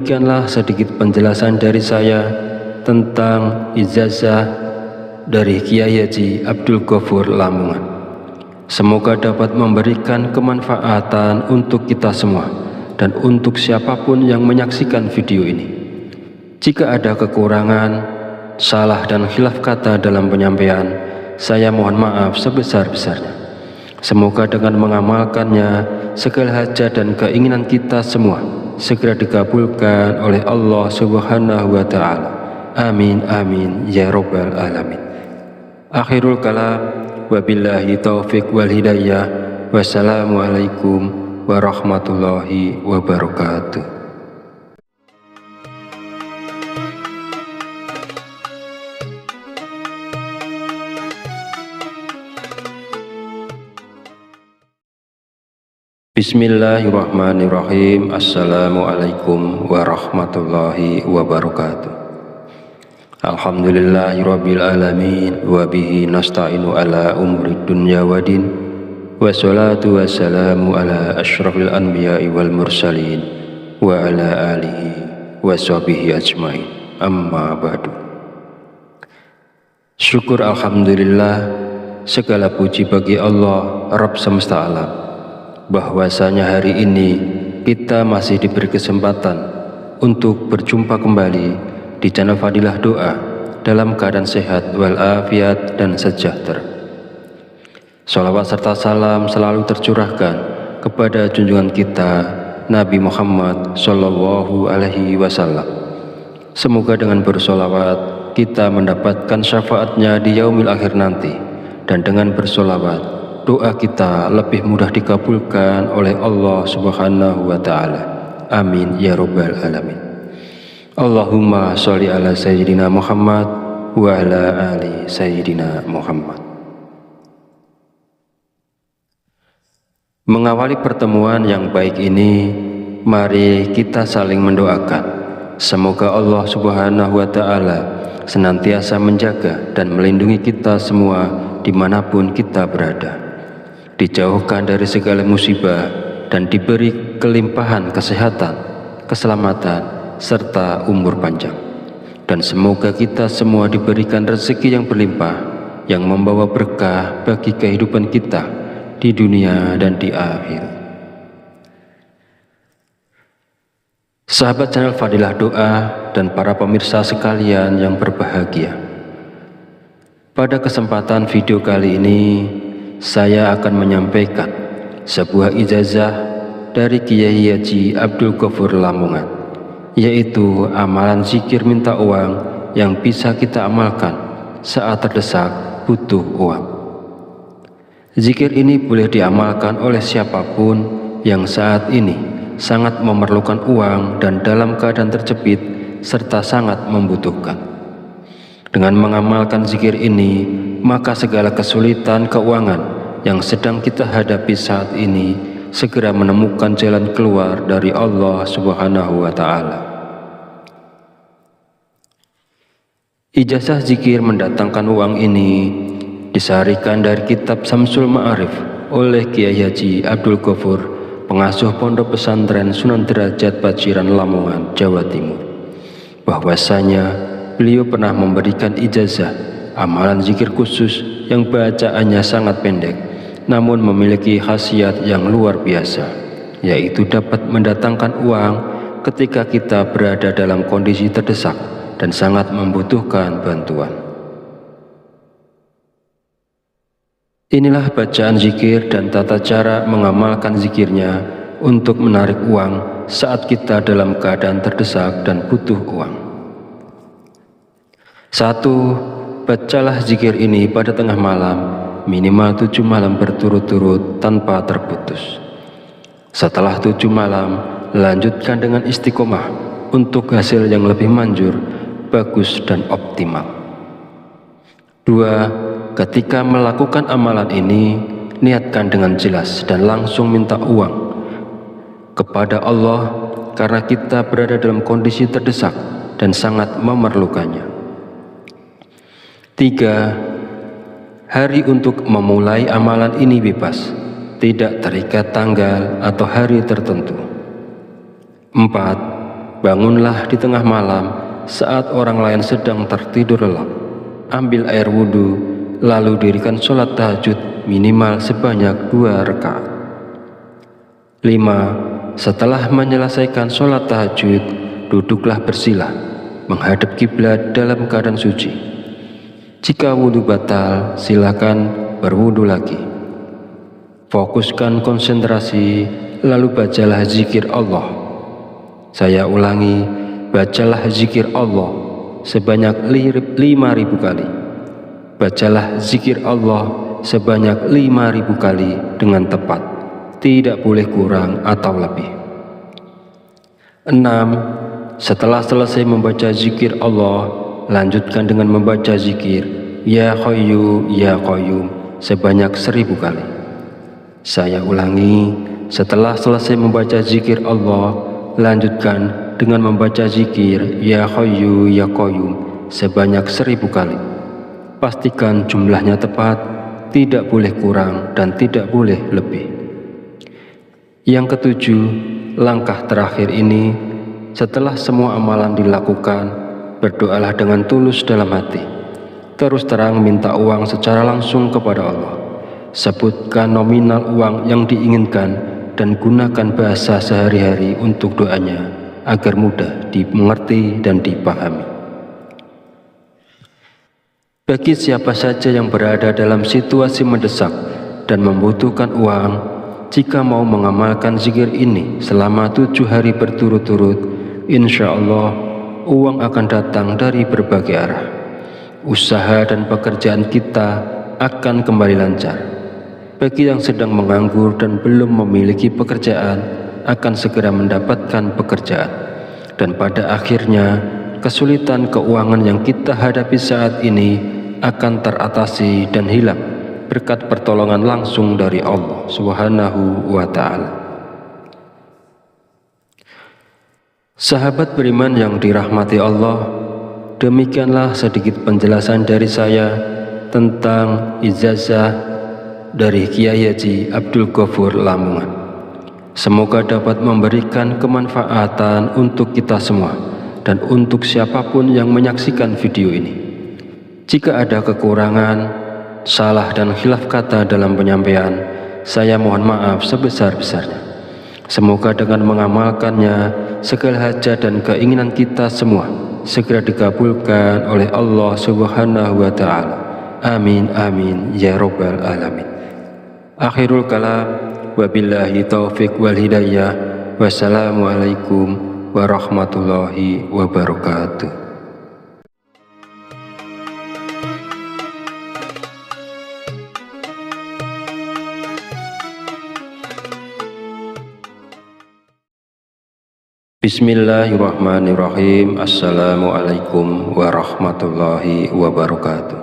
Demikianlah sedikit penjelasan dari saya tentang ijazah dari Kiai Haji Abdul Ghafur Lamongan. Semoga dapat memberikan kemanfaatan untuk kita semua dan untuk siapapun yang menyaksikan video ini. Jika ada kekurangan, salah dan khilaf kata dalam penyampaian, saya mohon maaf sebesar-besarnya. Semoga dengan mengamalkannya, segala hajat dan keinginan kita semua segera dikabulkan oleh Allah Subhanahu wa Ta'ala. Amin amin ya rabbal alamin. Akhirul kalam, wabillahi taufiq wal hidayah. Wassalamualaikum warahmatullahi wabarakatuh. Bismillahirrahmanirrahim. Assalamualaikum warahmatullahi wabarakatuh. Alhamdulillahirabbil alamin wa bihi nasta'inu ala umuri dunya waddin. Wassalatu wassalamu ala asyrafil anbiya'i wal mursalin wa ala alihi washabihi ajmain. Amma ba'du. Syukur alhamdulillah, segala puji bagi Allah Rabb semesta alam, bahwasanya hari ini kita masih diberi kesempatan untuk berjumpa kembali di channel Fadilah Doa dalam keadaan sehat walafiat dan sejahtera. Shalawat serta salam selalu tercurahkan kepada junjungan kita Nabi Muhammad Sallallahu Alaihi Wasallam. Semoga dengan bersolawat kita mendapatkan syafaatnya di yaumil akhir nanti, dan dengan bersolawat doa kita lebih mudah dikabulkan oleh Allah Subhanahu wa Ta'ala. Amin ya rabbal alamin. Allahumma sholli ala sayyidina Muhammad wa ala ali sayyidina Muhammad. Mengawali pertemuan yang baik ini, mari kita saling mendoakan. Semoga Allah Subhanahu wa Ta'ala senantiasa menjaga dan melindungi kita semua dimanapun kita berada, dijauhkan dari segala musibah dan diberi kelimpahan kesehatan, keselamatan, serta umur panjang. Dan semoga kita semua diberikan rezeki yang berlimpah, yang membawa berkah bagi kehidupan kita di dunia dan di akhirat. Sahabat channel Fadilah Doa dan para pemirsa sekalian yang berbahagia, pada kesempatan video kali ini saya akan menyampaikan sebuah ijazah dari Kiai Haji Abdul Ghafur Lamongan, yaitu amalan zikir minta uang yang bisa kita amalkan saat terdesak butuh uang. Zikir ini boleh diamalkan oleh siapapun yang saat ini sangat memerlukan uang dan dalam keadaan terjepit serta sangat membutuhkan. Dengan mengamalkan zikir ini, maka segala kesulitan keuangan yang sedang kita hadapi saat ini segera menemukan jalan keluar dari Allah Subhanahu wa Ta'ala. Ijazah zikir mendatangkan uang ini disarikan dari kitab Samsul Ma'arif oleh Kiai Haji Abdul Ghafur, pengasuh Pondok Pesantren Sunan Derajat Paciran Lamongan, Jawa Timur, bahwasanya beliau pernah memberikan ijazah amalan zikir khusus yang bacaannya sangat pendek namun memiliki khasiat yang luar biasa, yaitu dapat mendatangkan uang ketika kita berada dalam kondisi terdesak dan sangat membutuhkan bantuan. Inilah bacaan zikir dan tata cara mengamalkan zikirnya untuk menarik uang saat kita dalam keadaan terdesak dan butuh uang. 1. Bacalah zikir ini pada tengah malam, minimal 7 malam berturut-turut tanpa terputus. Setelah 7 malam, lanjutkan dengan istiqomah untuk hasil yang lebih manjur, bagus dan optimal. 2. Ketika melakukan amalan ini, niatkan dengan jelas dan langsung minta uang kepada Allah karena kita berada dalam kondisi terdesak dan sangat memerlukannya. 3. Hari untuk memulai amalan ini bebas, tidak terikat tanggal atau hari tertentu. 4. bangunlah di tengah malam saat orang lain sedang tertidur lelap. Ambil air wudhu, lalu dirikan sholat tahajud minimal sebanyak 2 rakaat. 5. Setelah menyelesaikan sholat tahajud, duduklah bersila, menghadap kiblat dalam keadaan suci. Jika wudhu batal, silakan berwudhu lagi. Fokuskan konsentrasi, lalu bacalah zikir Allah. Saya ulangi, bacalah zikir Allah sebanyak 5.000 kali. Bacalah zikir Allah sebanyak 5.000 kali dengan tepat, tidak boleh kurang atau lebih. 6. Setelah selesai membaca zikir Allah, lanjutkan dengan membaca zikir Ya Hayyu Ya Qayyum sebanyak 1.000 kali. Saya ulangi, setelah selesai membaca zikir Allah, lanjutkan dengan membaca zikir Ya Hayyu Ya Qayyum sebanyak 1.000 kali. Pastikan jumlahnya tepat, tidak boleh kurang dan tidak boleh lebih. Yang ketujuh, langkah terakhir ini, setelah semua amalan dilakukan, berdoalah dengan tulus dalam hati. Terus terang minta uang secara langsung kepada Allah. Sebutkan nominal uang yang diinginkan dan gunakan bahasa sehari-hari untuk doanya agar mudah dimengerti dan dipahami. Bagi siapa saja yang berada dalam situasi mendesak dan membutuhkan uang, jika mau mengamalkan zikir ini selama 7 hari berturut-turut, insya Allah uang akan datang dari berbagai arah. Usaha dan pekerjaan kita akan kembali lancar. Bagi yang sedang menganggur dan belum memiliki pekerjaan, akan segera mendapatkan pekerjaan. Dan pada akhirnya, kesulitan keuangan yang kita hadapi saat ini akan teratasi dan hilang berkat pertolongan langsung dari Allah Subhanahu wa Ta'ala. Sahabat beriman yang dirahmati Allah, demikianlah sedikit penjelasan dari saya tentang ijazah dari Kiai Haji Abdul Ghafur Lamongan. Semoga dapat memberikan kemanfaatan untuk kita semua dan untuk siapapun yang menyaksikan video ini. Jika ada kekurangan, salah dan khilaf kata dalam penyampaian, saya mohon maaf sebesar-besarnya. Semoga dengan mengamalkannya, segala hajat dan keinginan kita semua segera dikabulkan oleh Allah Subhanahu wa Ta'ala. Amin amin ya rabbal alamin. Akhirul kalam, wabillahi taufiq wal hidayah. Wassalamualaikum warahmatullahi wabarakatuh. Bismillahirrahmanirrahim. Assalamualaikum warahmatullahi wabarakatuh.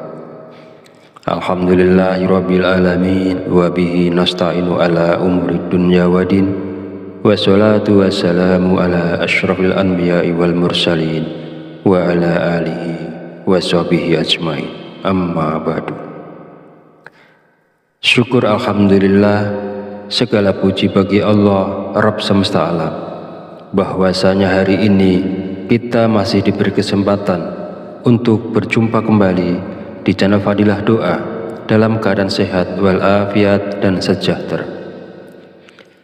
Alhamdulillahirabbil alamin wa bihi nasta'inu ala umuri dunya waddin. Wassalatu wassalamu ala asyrafil anbiya'i wal mursalin wa ala alihi wa sahbihi ajmain. Amma ba'du. Syukur alhamdulillah, segala puji bagi Allah Rabb semesta alam, bahwasanya hari ini kita masih diberi kesempatan untuk berjumpa kembali di channel Fadilah Doa dalam keadaan sehat walafiat dan sejahtera.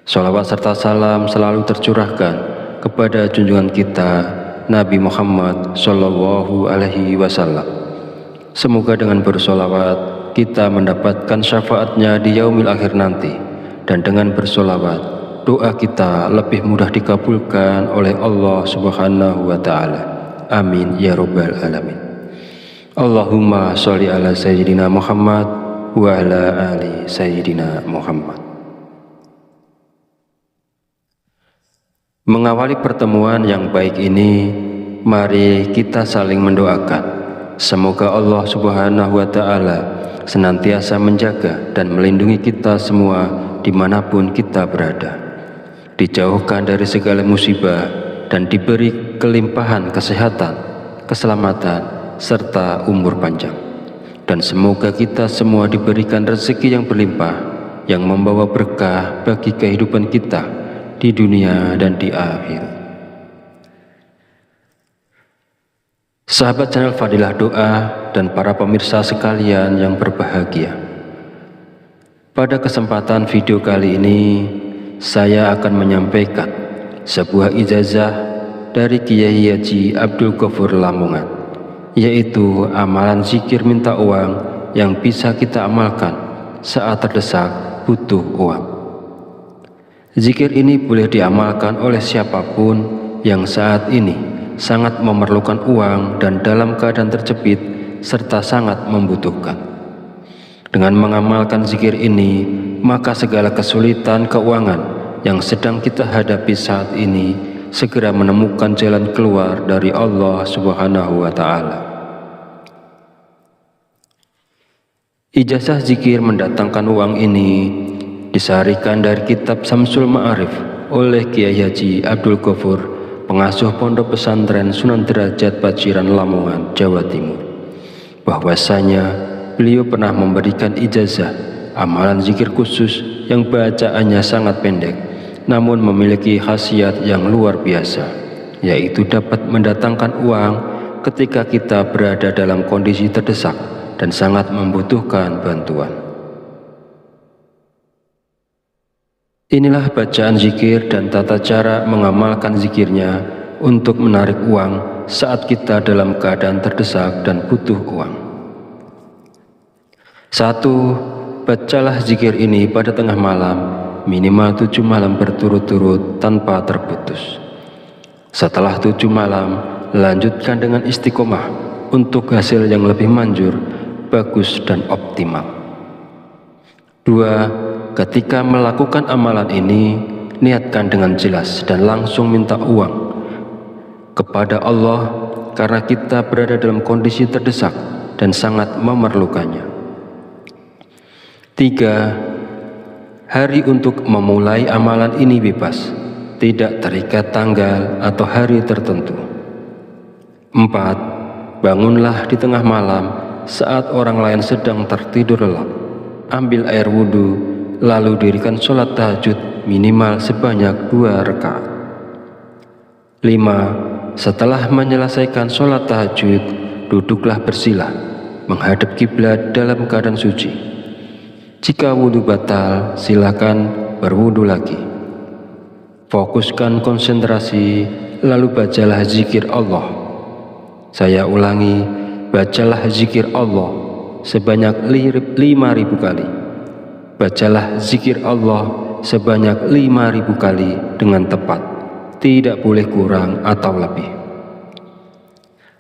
Sholawat serta salam selalu tercurahkan kepada junjungan kita Nabi Muhammad Sallallahu Alaihi Wasallam. Semoga dengan bersolawat kita mendapatkan syafaatnya di yaumil akhir nanti, dan dengan bersolawat doa kita lebih mudah dikabulkan oleh Allah Subhanahu wa Ta'ala. Amin ya rabbal alamin. Allahumma sholli ala sayyidina Muhammad wa ala ali sayyidina Muhammad. Mengawali pertemuan yang baik ini, mari kita saling mendoakan. Semoga Allah Subhanahu wa Ta'ala senantiasa menjaga dan melindungi kita semua dimanapun kita berada, dijauhkan dari segala musibah dan diberi kelimpahan kesehatan, keselamatan, serta umur panjang. Dan semoga kita semua diberikan rezeki yang berlimpah, yang membawa berkah bagi kehidupan kita di dunia dan di akhirat. Sahabat channel Fadilah Doa dan para pemirsa sekalian yang berbahagia, pada kesempatan video kali ini saya akan menyampaikan sebuah ijazah dari Kiai Haji Abdul Ghafur Lamongan, yaitu amalan zikir minta uang yang bisa kita amalkan saat terdesak butuh uang. Zikir ini boleh diamalkan oleh siapapun yang saat ini sangat memerlukan uang dan dalam keadaan terjepit serta sangat membutuhkan. Dengan mengamalkan zikir ini, maka segala kesulitan keuangan yang sedang kita hadapi saat ini segera menemukan jalan keluar dari Allah Subhanahu wa Ta'ala. Ijazah zikir mendatangkan uang ini disarikan dari kitab Samsul Ma'arif oleh Kiai Haji Abdul Ghafur, pengasuh Pondok Pesantren Sunan Derajat Paciran Lamongan, Jawa Timur, bahwasanya beliau pernah memberikan ijazah amalan zikir khusus yang bacaannya sangat pendek namun memiliki khasiat yang luar biasa, yaitu dapat mendatangkan uang ketika kita berada dalam kondisi terdesak dan sangat membutuhkan bantuan. Inilah bacaan zikir dan tata cara mengamalkan zikirnya untuk menarik uang saat kita dalam keadaan terdesak dan butuh uang. 1. Bacalah zikir ini pada tengah malam, minimal 7 malam berturut-turut tanpa terputus. Setelah 7 malam, lanjutkan dengan istiqomah untuk hasil yang lebih manjur, bagus dan optimal. 2. Ketika melakukan amalan ini, niatkan dengan jelas dan langsung minta uang kepada Allah karena kita berada dalam kondisi terdesak dan sangat memerlukannya. 3. Hari untuk memulai amalan ini bebas, tidak terikat tanggal atau hari tertentu. 4. Bangunlah di tengah malam saat orang lain sedang tertidur lelap. Ambil air wudhu, lalu dirikan sholat tahajud minimal sebanyak 2 rakaat. 5. Setelah menyelesaikan sholat tahajud, duduklah bersila, menghadap kiblat dalam keadaan suci. Jika wudhu batal, silakan berwudhu lagi. Fokuskan konsentrasi, lalu bacalah zikir Allah. Saya ulangi, bacalah zikir Allah sebanyak 5.000 kali. Bacalah zikir Allah sebanyak 5.000 kali dengan tepat, tidak boleh kurang atau lebih.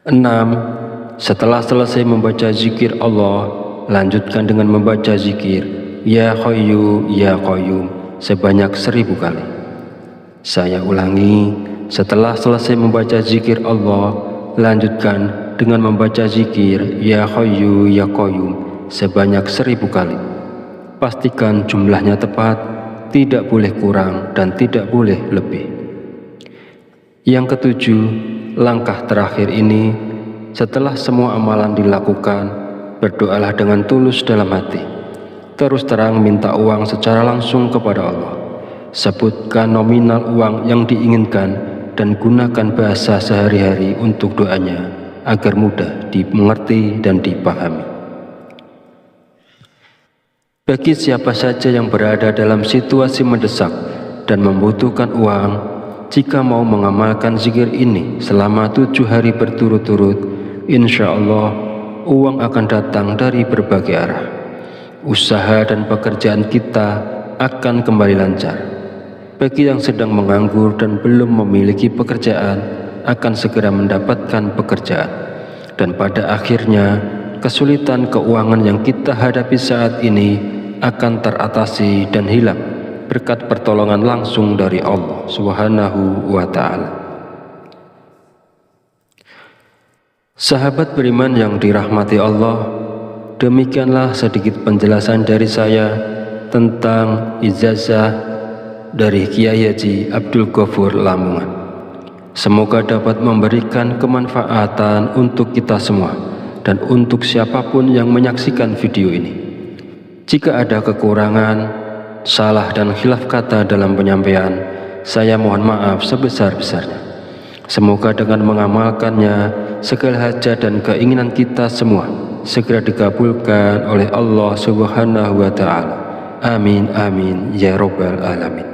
6. Setelah selesai membaca zikir Allah, lanjutkan dengan membaca zikir Ya Hayyu Ya Qayyum sebanyak 1.000 kali. Saya ulangi, setelah selesai membaca zikir Allah, lanjutkan dengan membaca zikir Ya Hayyu Ya Qayyum sebanyak 1.000 kali. Pastikan jumlahnya tepat, tidak boleh kurang dan tidak boleh lebih. Yang ketujuh, langkah terakhir ini, setelah semua amalan dilakukan, berdoalah dengan tulus dalam hati. Terus terang minta uang secara langsung kepada Allah. Sebutkan nominal uang yang diinginkan dan gunakan bahasa sehari-hari untuk doanya agar mudah dimengerti dan dipahami. Bagi siapa saja yang berada dalam situasi mendesak dan membutuhkan uang, jika mau mengamalkan zikir ini selama 7 hari berturut-turut, insya Allah uang akan datang dari berbagai arah. Usaha dan pekerjaan kita akan kembali lancar. Bagi yang sedang menganggur dan belum memiliki pekerjaan, akan segera mendapatkan pekerjaan. Dan pada akhirnya, kesulitan keuangan yang kita hadapi saat ini akan teratasi dan hilang berkat pertolongan langsung dari Allah Subhanahu wa Ta'ala. Sahabat beriman yang dirahmati Allah, demikianlah sedikit penjelasan dari saya tentang ijazah dari Kiai Haji Abdul Ghafur Lamongan. Semoga dapat memberikan kemanfaatan untuk kita semua dan untuk siapapun yang menyaksikan video ini. Jika ada kekurangan, salah dan khilaf kata dalam penyampaian, saya mohon maaf sebesar-besarnya. Semoga dengan mengamalkannya, segala hajat dan keinginan kita semua segera dikabulkan oleh Allah Subhanahu wa Ta'ala. Amin amin ya Rabbal alamin.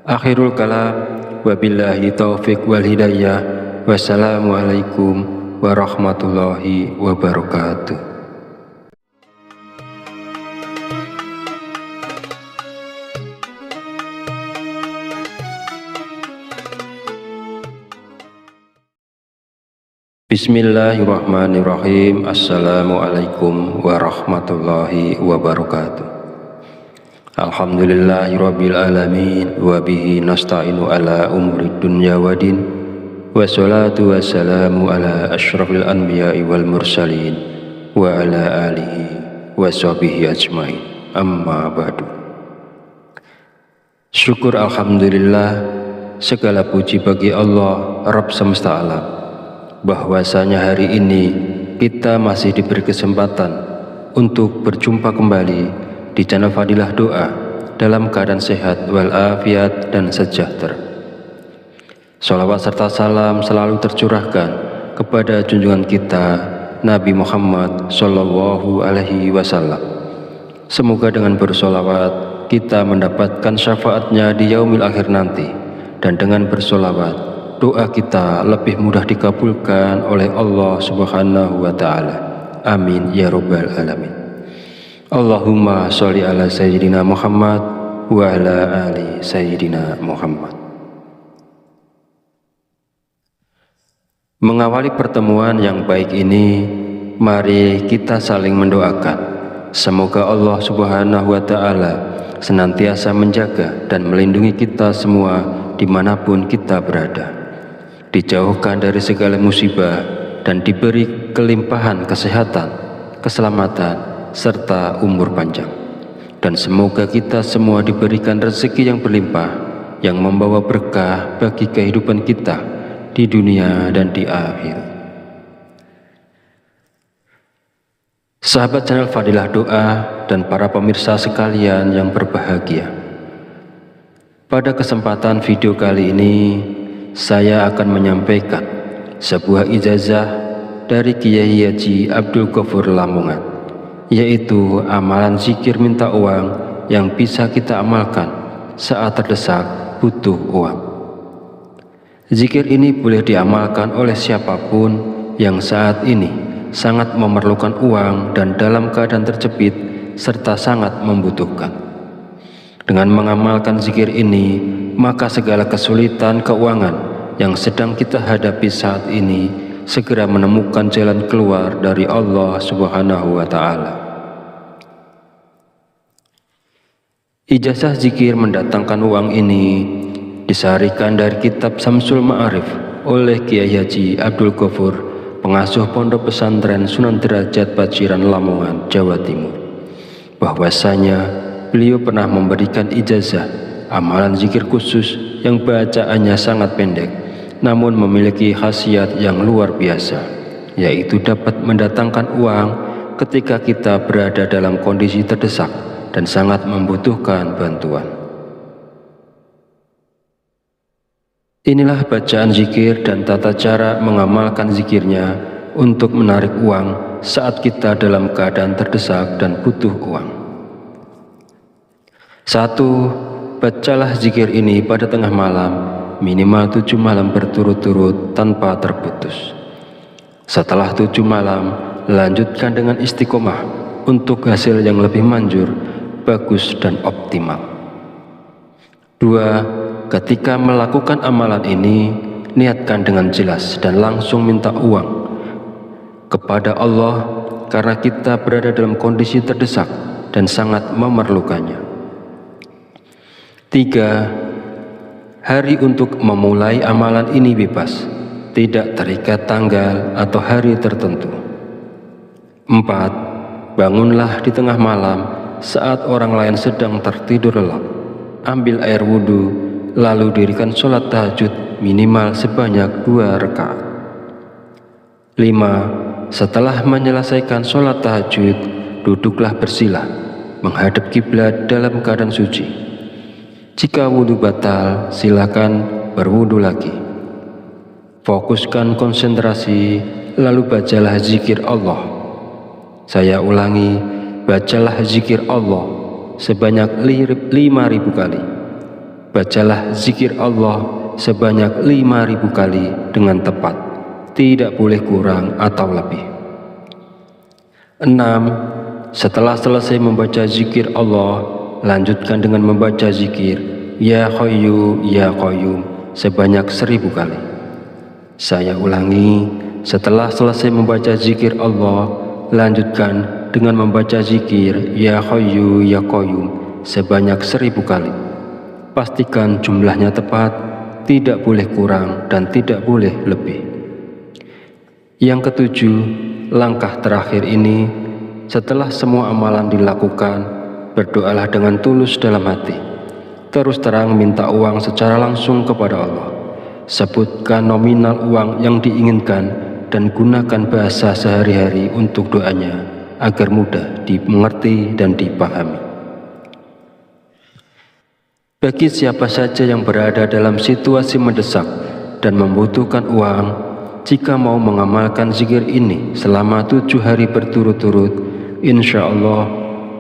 Akhirul kalam, wabillahi taufiq wal hidayah. Wassalamualaikum warahmatullahi wabarakatuh. Bismillahirrahmanirrahim. Assalamualaikum warahmatullahi wabarakatuh. Alhamdulillahirabbil alamin wa bihi nasta'inu ala umuri dunya waddin. Wassalatu wassalamu ala asyrafil anbiya'i wal mursalin wa ala alihi wa sahbihi ajmain. Amma ba'du. Syukur alhamdulillah, segala puji bagi Allah Rabb semesta alam, bahwasanya hari ini kita masih diberi kesempatan untuk berjumpa kembali di channel Fadilah Doa dalam keadaan sehat walafiat dan sejahtera. Sholawat serta salam selalu tercurahkan kepada junjungan kita Nabi Muhammad Sallallahu Alaihi Wasallam. Semoga dengan bersolawat kita mendapatkan syafaatnya di yaumil akhir nanti, dan dengan bersolawat doa kita lebih mudah dikabulkan oleh Allah Subhanahu wa Ta'ala. Amin ya Rabbal alamin. Allahumma sholli ala Sayyidina Muhammad wa ala ali Sayyidina Muhammad. Mengawali pertemuan yang baik ini, mari kita saling mendoakan. Semoga Allah Subhanahu wa Ta'ala senantiasa menjaga dan melindungi kita semua dimanapun kita berada, dijauhkan dari segala musibah, dan diberi kelimpahan kesehatan, keselamatan, serta umur panjang. Dan semoga kita semua diberikan rezeki yang berlimpah, yang membawa berkah bagi kehidupan kita di dunia dan di akhirat. Sahabat channel Fadilah Doa dan para pemirsa sekalian yang berbahagia, pada kesempatan video kali ini saya akan menyampaikan sebuah ijazah dari Kiai Haji Abdul Ghafur Lamongan, yaitu amalan zikir minta uang yang bisa kita amalkan saat terdesak butuh uang. Zikir ini boleh diamalkan oleh siapapun yang saat ini sangat memerlukan uang dan dalam keadaan terjepit serta sangat membutuhkan. Dengan mengamalkan zikir ini, maka segala kesulitan keuangan yang sedang kita hadapi saat ini segera menemukan jalan keluar dari Allah Subhanahu wa Ta'ala. Ijazah zikir mendatangkan uang ini disarikan dari kitab Samsul Ma'arif oleh Kiai Haji Abdul Ghafur, pengasuh Pondok Pesantren Sunan Derajat Paciran Lamongan, Jawa Timur, bahwasanya beliau pernah memberikan ijazah amalan zikir khusus yang bacaannya sangat pendek namun memiliki khasiat yang luar biasa, yaitu dapat mendatangkan uang ketika kita berada dalam kondisi terdesak dan sangat membutuhkan bantuan. Inilah bacaan zikir dan tata cara mengamalkan zikirnya untuk menarik uang saat kita dalam keadaan terdesak dan butuh uang. 1. Bacalah zikir ini pada tengah malam, minimal 7 malam berturut-turut tanpa terputus. Setelah 7 malam, lanjutkan dengan istiqomah untuk hasil yang lebih manjur, bagus dan optimal. 2. Ketika melakukan amalan ini, niatkan dengan jelas dan langsung minta uang kepada Allah karena kita berada dalam kondisi terdesak dan sangat memerlukannya. 3. Hari untuk memulai amalan ini bebas, tidak terikat tanggal atau hari tertentu. 4. Bangunlah di tengah malam saat orang lain sedang tertidur lelap. Ambil air wudhu, lalu dirikan sholat tahajud minimal sebanyak 2 rakaat. 5. Setelah menyelesaikan sholat tahajud, duduklah bersila, menghadap kiblat dalam keadaan suci. Jika wudhu batal, silakan berwudhu lagi. Fokuskan konsentrasi, lalu bacalah zikir Allah. Saya ulangi, bacalah zikir Allah sebanyak 5.000 kali. Bacalah zikir Allah sebanyak 5.000 kali dengan tepat, tidak boleh kurang atau lebih. 6. Setelah selesai membaca zikir Allah, lanjutkan dengan membaca zikir Ya Hayyu Ya Qayyum sebanyak 1.000 kali. Saya ulangi, setelah selesai membaca zikir Allah, lanjutkan dengan membaca zikir Ya Hayyu Ya Qayyum sebanyak 1.000 kali. Pastikan jumlahnya tepat, tidak boleh kurang dan tidak boleh lebih. Yang ketujuh, langkah terakhir ini, setelah semua amalan dilakukan, berdoalah dengan tulus dalam hati. Terus terang minta uang secara langsung kepada Allah. Sebutkan nominal uang yang diinginkan dan gunakan bahasa sehari-hari untuk doanya agar mudah dimengerti dan dipahami. Bagi siapa saja yang berada dalam situasi mendesak dan membutuhkan uang, jika mau mengamalkan zikir ini selama 7 hari berturut-turut, insya Allah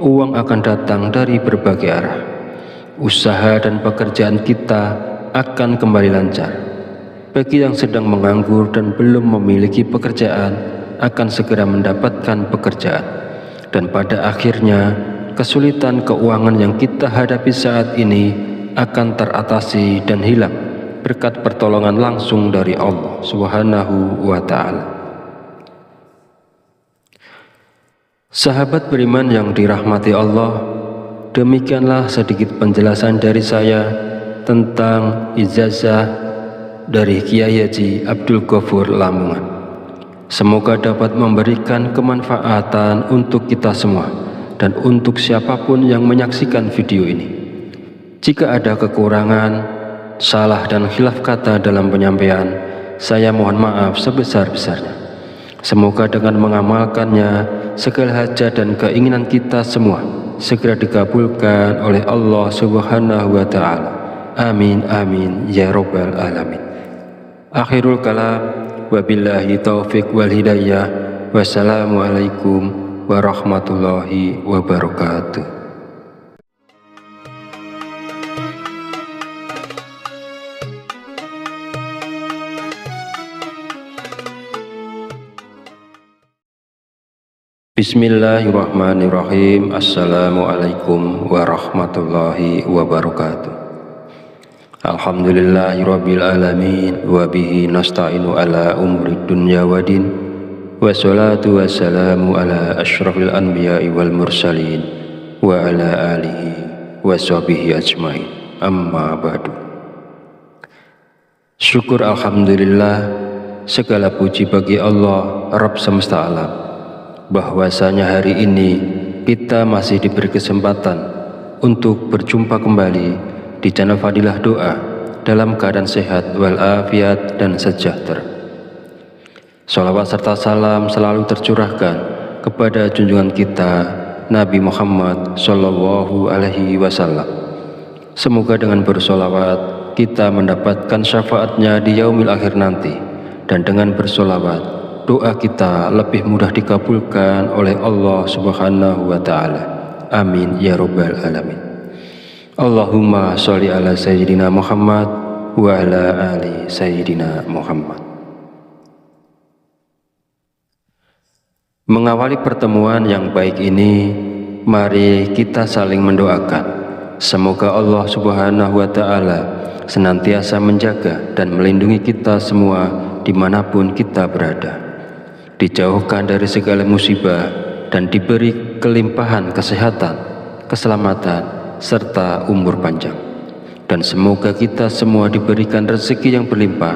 uang akan datang dari berbagai arah. Usaha dan pekerjaan kita akan kembali lancar. Bagi yang sedang menganggur dan belum memiliki pekerjaan, akan segera mendapatkan pekerjaan. Dan pada akhirnya, kesulitan keuangan yang kita hadapi saat ini akan teratasi dan hilang berkat pertolongan langsung dari Allah Subhanahu wa Ta'ala. Sahabat beriman yang dirahmati Allah, demikianlah sedikit penjelasan dari saya tentang ijazah dari Kiai Haji Abdul Ghafur Lamongan. Semoga dapat memberikan kemanfaatan untuk kita semua dan untuk siapapun yang menyaksikan video ini. Jika ada kekurangan, salah dan khilaf kata dalam penyampaian, saya mohon maaf sebesar-besarnya. Semoga dengan mengamalkannya, segala hajat dan keinginan kita semua segera dikabulkan oleh Allah Subhanahu wa Ta'ala. Amin amin ya rabbal alamin. Akhirul kalam, wabillahi taufiq wal hidayah. Wassalamualaikum warahmatullahi wabarakatuh. Bismillahirrahmanirrahim. Assalamualaikum warahmatullahi wabarakatuh. Alhamdulillahirabbil alamin wa bihi nasta'inu ala umuri dunya waddin. Wassalatu wassalamu ala asyrafil anbiya'i wal mursalin wa ala alihi wa sahbihi ajmain. Amma ba'du. Syukur alhamdulillah, segala puji bagi Allah Rabb semesta alam, bahwasanya hari ini kita masih diberi kesempatan untuk berjumpa kembali di channel Fadilah Doa dalam keadaan sehat walafiat dan sejahtera. Shalawat serta salam selalu tercurahkan kepada junjungan kita Nabi Muhammad Sallallahu Alaihi Wasallam. Semoga dengan bersolawat kita mendapatkan syafaatnya di yaumil akhir nanti, dan dengan bersolawat doa kita lebih mudah dikabulkan oleh Allah Subhanahu wa Ta'ala. Amin ya rabbal alamin. Allahumma sholli ala sayyidina Muhammad wa ala ali sayyidina Muhammad. Mengawali pertemuan yang baik ini, mari kita saling mendoakan. Semoga Allah Subhanahu wa Ta'ala senantiasa menjaga dan melindungi kita semua dimanapun kita berada, dijauhkan dari segala musibah dan diberi kelimpahan kesehatan, keselamatan, serta umur panjang. Dan semoga kita semua diberikan rezeki yang berlimpah,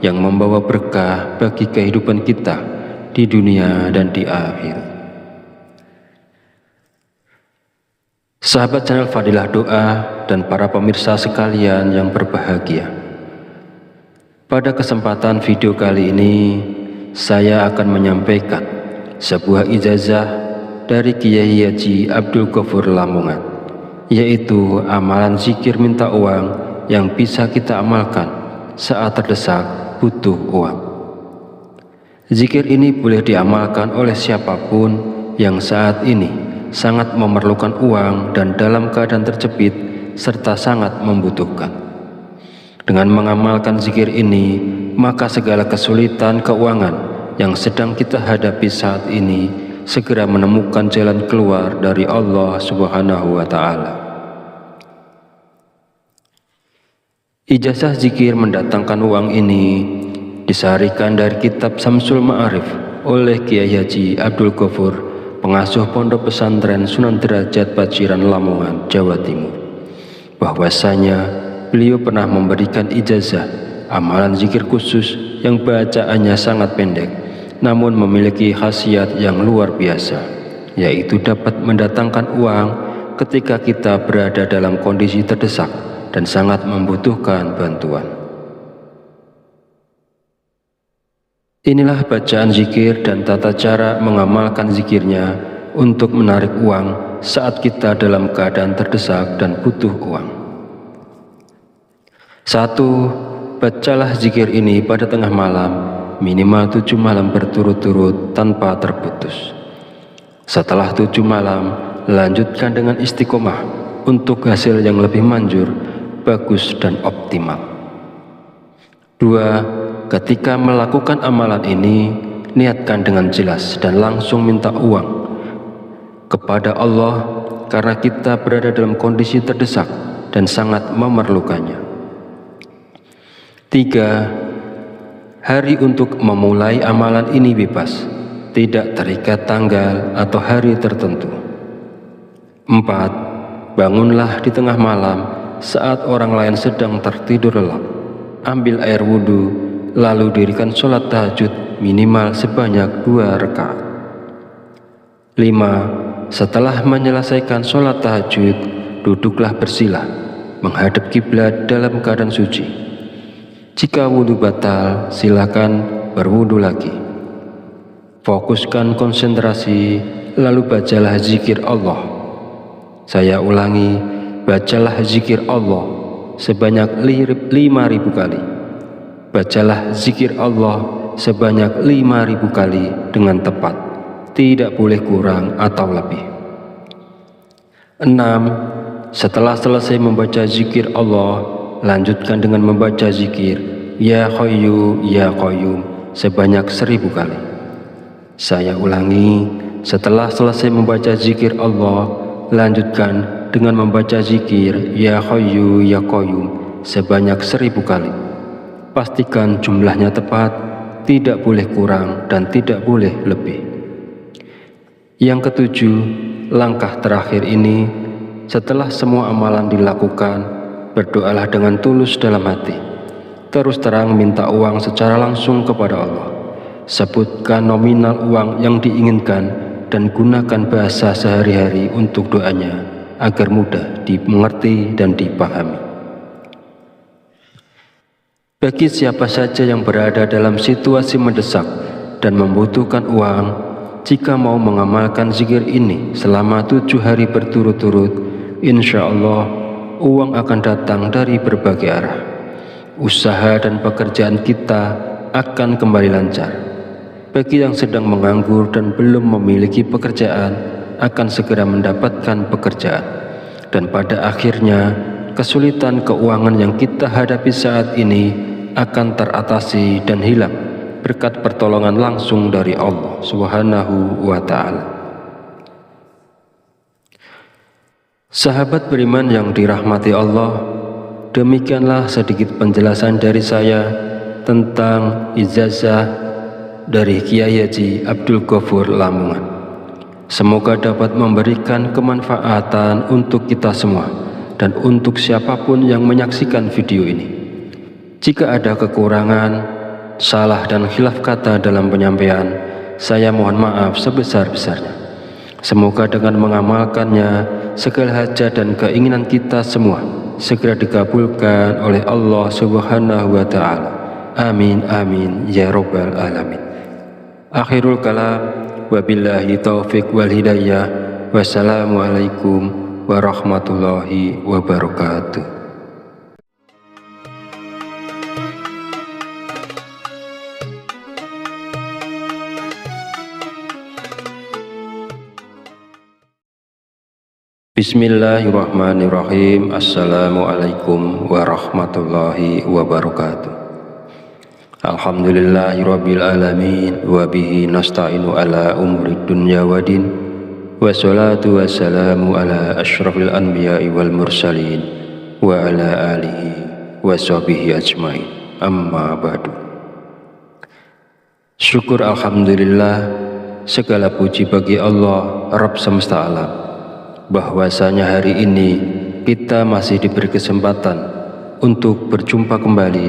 yang membawa berkah bagi kehidupan kita di dunia dan di akhirat. Sahabat channel Fadilah Doa dan para pemirsa sekalian yang berbahagia, pada kesempatan video kali ini saya akan menyampaikan sebuah ijazah dari Kiai Haji Abdul Ghafur Lamongan, yaitu amalan zikir minta uang yang bisa kita amalkan saat terdesak butuh uang. Zikir ini boleh diamalkan oleh siapapun yang saat ini sangat memerlukan uang dan dalam keadaan terjepit serta sangat membutuhkan. Dengan mengamalkan zikir ini, maka segala kesulitan keuangan yang sedang kita hadapi saat ini segera menemukan jalan keluar dari Allah Subhanahu wa Ta'ala. Ijazah zikir mendatangkan uang ini disaharikan dari kitab Samsul Ma'arif oleh Kiai Haji Abdul Ghafur, pengasuh pondok pesantren Sunan Derajat Paciran Lamongan, Jawa Timur, bahwasanya beliau pernah memberikan ijazah amalan zikir khusus yang bacaannya sangat pendek namun memiliki khasiat yang luar biasa, yaitu dapat mendatangkan uang ketika kita berada dalam kondisi terdesak dan sangat membutuhkan bantuan. Inilah bacaan zikir dan tata cara mengamalkan zikirnya untuk menarik uang saat kita dalam keadaan terdesak dan butuh uang. 1. Bacalah zikir ini pada tengah malam, minimal 7 malam berturut-turut tanpa terputus. Setelah 7 malam, lanjutkan dengan istiqomah untuk hasil yang lebih manjur, bagus dan optimal. 2. Ketika melakukan amalan ini, niatkan dengan jelas dan langsung minta uang kepada Allah karena kita berada dalam kondisi terdesak dan sangat memerlukannya. 3. Hari untuk memulai amalan ini bebas, tidak terikat tanggal atau hari tertentu. 4. Bangunlah di tengah malam saat orang lain sedang tertidur lelap. Ambil air wudhu, lalu dirikan sholat tahajud minimal sebanyak 2 rakaat. 5. Setelah menyelesaikan sholat tahajud, duduklah bersila, menghadap kiblat dalam keadaan suci. Jika wudhu batal, silakan berwudhu lagi. Fokuskan konsentrasi, lalu bacalah zikir Allah. Saya ulangi, bacalah zikir Allah sebanyak 5.000 kali. Bacalah zikir Allah sebanyak 5.000 kali dengan tepat, tidak boleh kurang atau lebih. 6. Setelah selesai membaca zikir Allah, lanjutkan dengan membaca zikir Ya Hayyu Ya Qayyum sebanyak 1.000 kali. Saya ulangi, setelah selesai membaca zikir Allah, lanjutkan dengan membaca zikir Ya Hayyu Ya Qayyum sebanyak 1.000 kali. Pastikan jumlahnya tepat, tidak boleh kurang dan tidak boleh lebih. Yang ketujuh, langkah terakhir ini, setelah semua amalan dilakukan, berdoalah dengan tulus dalam hati. Terus terang minta uang secara langsung kepada Allah. Sebutkan nominal uang yang diinginkan dan gunakan bahasa sehari-hari untuk doanya agar mudah dimengerti dan dipahami. Bagi siapa saja yang berada dalam situasi mendesak dan membutuhkan uang, jika mau mengamalkan zikir ini selama 7 hari berturut-turut, insya Allah uang akan datang dari berbagai arah. Usaha dan pekerjaan kita akan kembali lancar. Bagi yang sedang menganggur dan belum memiliki pekerjaan, akan segera mendapatkan pekerjaan. Dan pada akhirnya, kesulitan keuangan yang kita hadapi saat ini akan teratasi dan hilang berkat pertolongan langsung dari Allah Subhanahu wa Ta'ala. Sahabat beriman yang dirahmati Allah, demikianlah sedikit penjelasan dari saya tentang ijazah dari Kiai Haji Abdul Ghafur Lamongan. Semoga dapat memberikan kemanfaatan untuk kita semua dan untuk siapapun yang menyaksikan video ini. Jika ada kekurangan, salah dan khilaf kata dalam penyampaian, saya mohon maaf sebesar-besarnya. Semoga dengan mengamalkannya, segala hajat dan keinginan kita semua segera dikabulkan oleh Allah Subhanahu wa Ta'ala. Amin amin ya rabbal alamin. Akhirul kalam, wabillahi taufiq wal hidayah. Wassalamualaikum warahmatullahi wabarakatuh. Bismillahirrahmanirrahim. Assalamualaikum warahmatullahi wabarakatuh. Alhamdulillahirabbil alamin wa bihi nasta'inu ala umuri dunya waddin. Wassalatu wassalamu ala asyrafil anbiya'i wal mursalin wa ala alihi wa sahbihi ajmain. Amma ba'du. Syukur alhamdulillah, segala puji bagi Allah Rabb semesta alam, bahwasanya hari ini kita masih diberi kesempatan untuk berjumpa kembali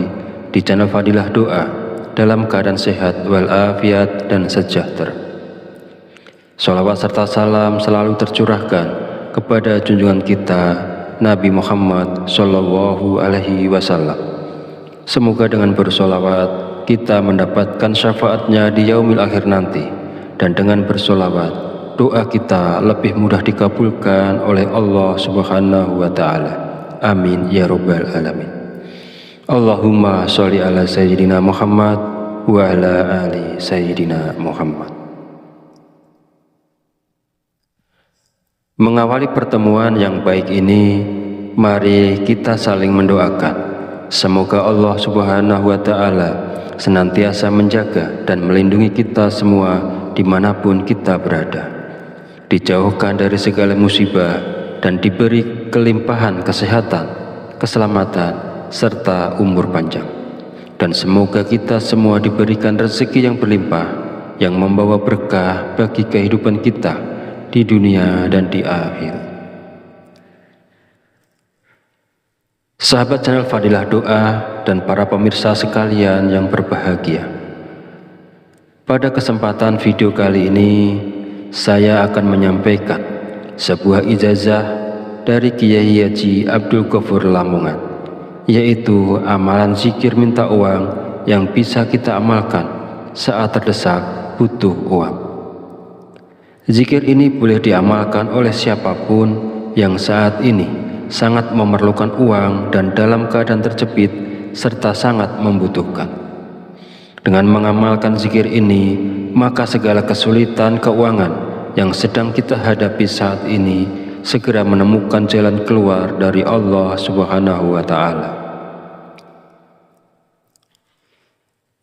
di channel Fadilah Doa dalam keadaan sehat walafiat dan sejahtera. Sholawat serta salam selalu tercurahkan kepada junjungan kita Nabi Muhammad Sallallahu Alaihi Wasallam. Semoga dengan bersolawat kita mendapatkan syafaatnya di yaumil akhir nanti, dan dengan bersolawat doa kita lebih mudah dikabulkan oleh Allah Subhanahu wa Ta'ala. Amin ya Rabbal Alamin. Allahumma sholli ala Sayyidina Muhammad wa ala ali Sayyidina Muhammad. Mengawali pertemuan yang baik ini, mari kita saling mendoakan. Semoga Allah Subhanahu wa Ta'ala senantiasa menjaga dan melindungi kita semua dimanapun kita berada, dijauhkan dari segala musibah dan diberi kelimpahan kesehatan, keselamatan, serta umur panjang. Dan semoga kita semua diberikan rezeki yang berlimpah, yang membawa berkah bagi kehidupan kita di dunia dan di akhir. Sahabat channel Fadilah Doa dan para pemirsa sekalian yang berbahagia, pada kesempatan video kali ini saya akan menyampaikan sebuah ijazah dari Kiai Haji Abdul Ghafur Lamongan, yaitu amalan zikir minta uang yang bisa kita amalkan saat terdesak butuh uang. Zikir ini boleh diamalkan oleh siapapun yang saat ini sangat memerlukan uang dan dalam keadaan terjepit serta sangat membutuhkan. Dengan mengamalkan zikir ini, maka segala kesulitan keuangan yang sedang kita hadapi saat ini segera menemukan jalan keluar dari Allah Subhanahu wa Ta'ala.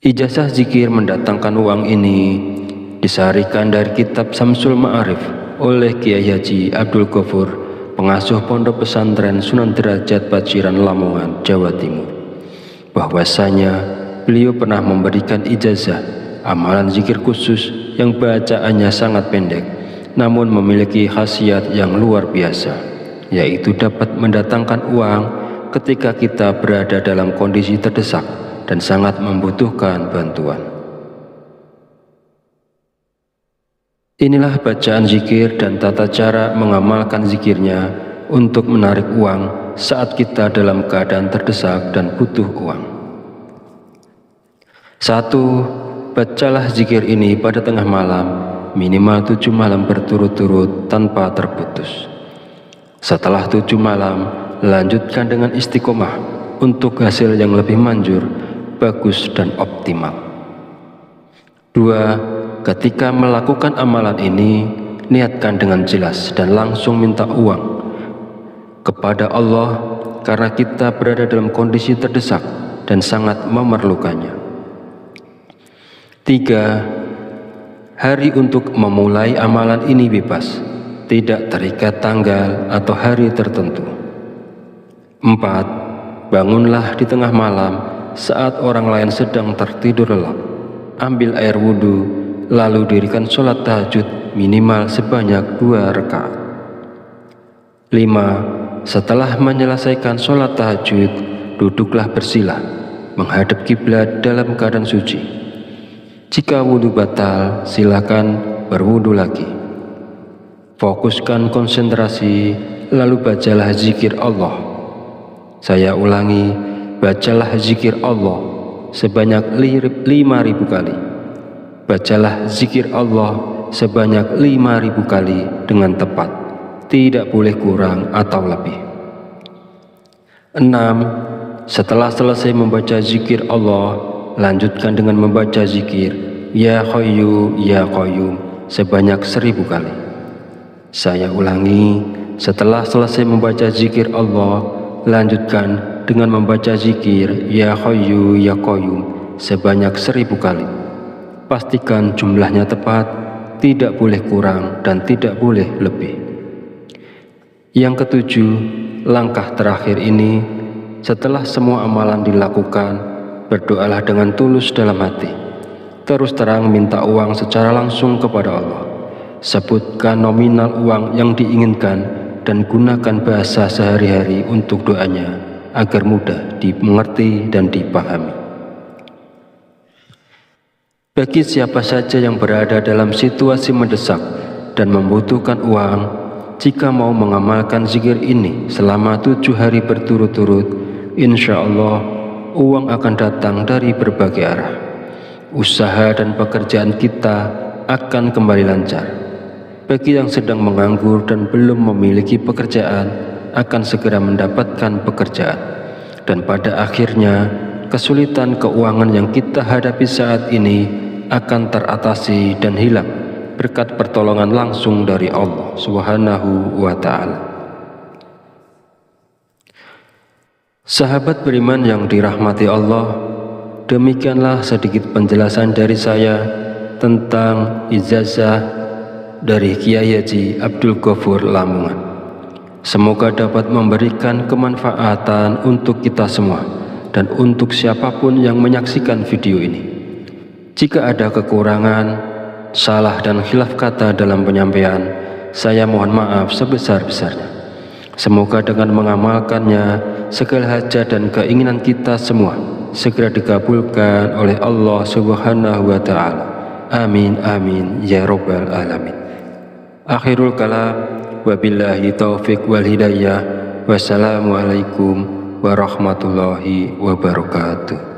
Ijazah zikir mendatangkan uang ini disarikan dari kitab Samsul Ma'arif oleh Kiai Haji Abdul Ghafur, pengasuh Pondok Pesantren Sunan Derajat Paciran Lamongan, Jawa Timur, bahwasanya beliau pernah memberikan ijazah amalan zikir khusus yang bacaannya sangat pendek namun memiliki khasiat yang luar biasa, yaitu dapat mendatangkan uang ketika kita berada dalam kondisi terdesak dan sangat membutuhkan bantuan. Inilah bacaan zikir dan tata cara mengamalkan zikirnya untuk menarik uang saat kita dalam keadaan terdesak dan butuh uang. 1. Bacalah zikir ini pada tengah malam, minimal 7 malam berturut-turut tanpa terputus. Setelah 7 malam, lanjutkan dengan istiqomah untuk hasil yang lebih manjur, bagus dan optimal. 2. Ketika melakukan amalan ini, niatkan dengan jelas dan langsung minta uang kepada Allah karena kita berada dalam kondisi terdesak dan sangat memerlukannya. 3. Hari untuk memulai amalan ini bebas, tidak terikat tanggal atau hari tertentu. 4. Bangunlah di tengah malam saat orang lain sedang tertidur lelap. Ambil air wudhu, lalu dirikan sholat tahajud minimal sebanyak 2 rakaat. 5. Setelah menyelesaikan sholat tahajud, duduklah bersila menghadap kiblat dalam keadaan suci. Jika wudhu batal, silakan berwudhu lagi. Fokuskan konsentrasi, lalu bacalah zikir Allah. Saya ulangi, bacalah zikir Allah sebanyak 5.000 kali. Bacalah zikir Allah sebanyak 5.000 kali dengan tepat, tidak boleh kurang atau lebih. 6. Setelah selesai membaca zikir Allah, lanjutkan dengan membaca zikir Ya Hayyu Ya Qayyum sebanyak 1000 kali. Saya ulangi, setelah selesai membaca zikir Allah, lanjutkan dengan membaca zikir Ya Hayyu Ya Qayyum sebanyak 1000 kali. Pastikan jumlahnya tepat, tidak boleh kurang dan tidak boleh lebih. Yang ketujuh, langkah terakhir ini, setelah semua amalan dilakukan, berdoalah dengan tulus dalam hati. Terus terang minta uang secara langsung kepada Allah. Sebutkan nominal uang yang diinginkan dan gunakan bahasa sehari-hari untuk doanya agar mudah dimengerti dan dipahami. Bagi siapa saja yang berada dalam situasi mendesak dan membutuhkan uang, jika mau mengamalkan zikir ini selama 7 hari berturut-turut, insya Allah uang akan datang dari berbagai arah. Usaha dan pekerjaan kita akan kembali lancar. Bagi yang sedang menganggur dan belum memiliki pekerjaan, akan segera mendapatkan pekerjaan. Dan pada akhirnya, kesulitan keuangan yang kita hadapi saat ini akan teratasi dan hilang berkat pertolongan langsung dari Allah Subhanahu wa Ta'ala. Sahabat beriman yang dirahmati Allah, demikianlah sedikit penjelasan dari saya tentang ijazah dari Kiai Haji Abdul Ghafur Lamongan. Semoga dapat memberikan kemanfaatan untuk kita semua dan untuk siapapun yang menyaksikan video ini. Jika ada kekurangan, salah dan khilaf kata dalam penyampaian, saya mohon maaf sebesar-besarnya. Semoga dengan mengamalkannya, segala hajat dan keinginan kita semua segera dikabulkan oleh Allah Subhanahu wa Ta'ala. Amin amin ya rabbal alamin. Akhirul kalam, wabillahi taufiq wal hidayah. Wassalamualaikum warahmatullahi wabarakatuh.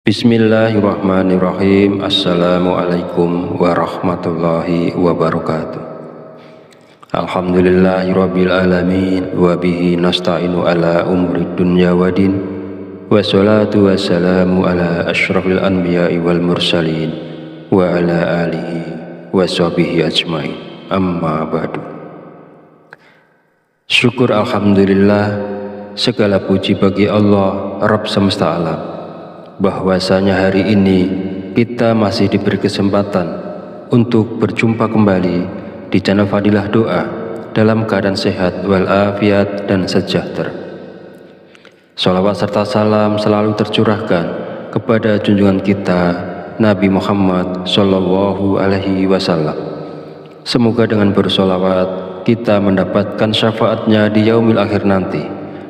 Bismillahirrahmanirrahim. Assalamualaikum warahmatullahi wabarakatuh. Alhamdulillahirabbil alamin wa bihi nasta'inu ala umuri dunya waddin. Wassalatu wassalamu ala asyrafil anbiya'i wal mursalin wa ala alihi wa sahbihi ajmain. Amma ba'du. Syukur alhamdulillah, segala puji bagi Allah Rabb semesta alam, bahwasanya hari ini kita masih diberi kesempatan untuk berjumpa kembali di channel Fadilah Doa dalam keadaan sehat walafiat dan sejahtera. Sholawat serta salam selalu tercurahkan kepada junjungan kita Nabi Muhammad Sallallahu Alaihi Wasallam. Semoga dengan bersolawat kita mendapatkan syafaatnya di yaumil akhir nanti,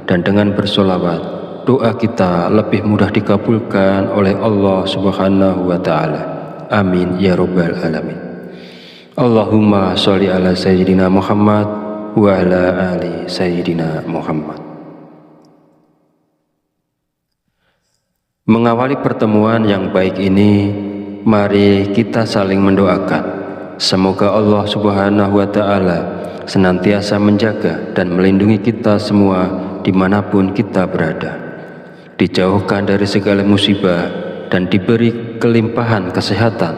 dan dengan bersolawat doa kita lebih mudah dikabulkan oleh Allah Subhanahu wa Ta'ala. Amin ya rabbal alamin. Allahumma sholli ala sayyidina Muhammad wa ala ali sayyidina Muhammad. Mengawali pertemuan yang baik ini, mari kita saling mendoakan. Semoga Allah Subhanahu wa Ta'ala senantiasa menjaga dan melindungi kita semua dimanapun kita berada, dijauhkan dari segala musibah dan diberi kelimpahan kesehatan,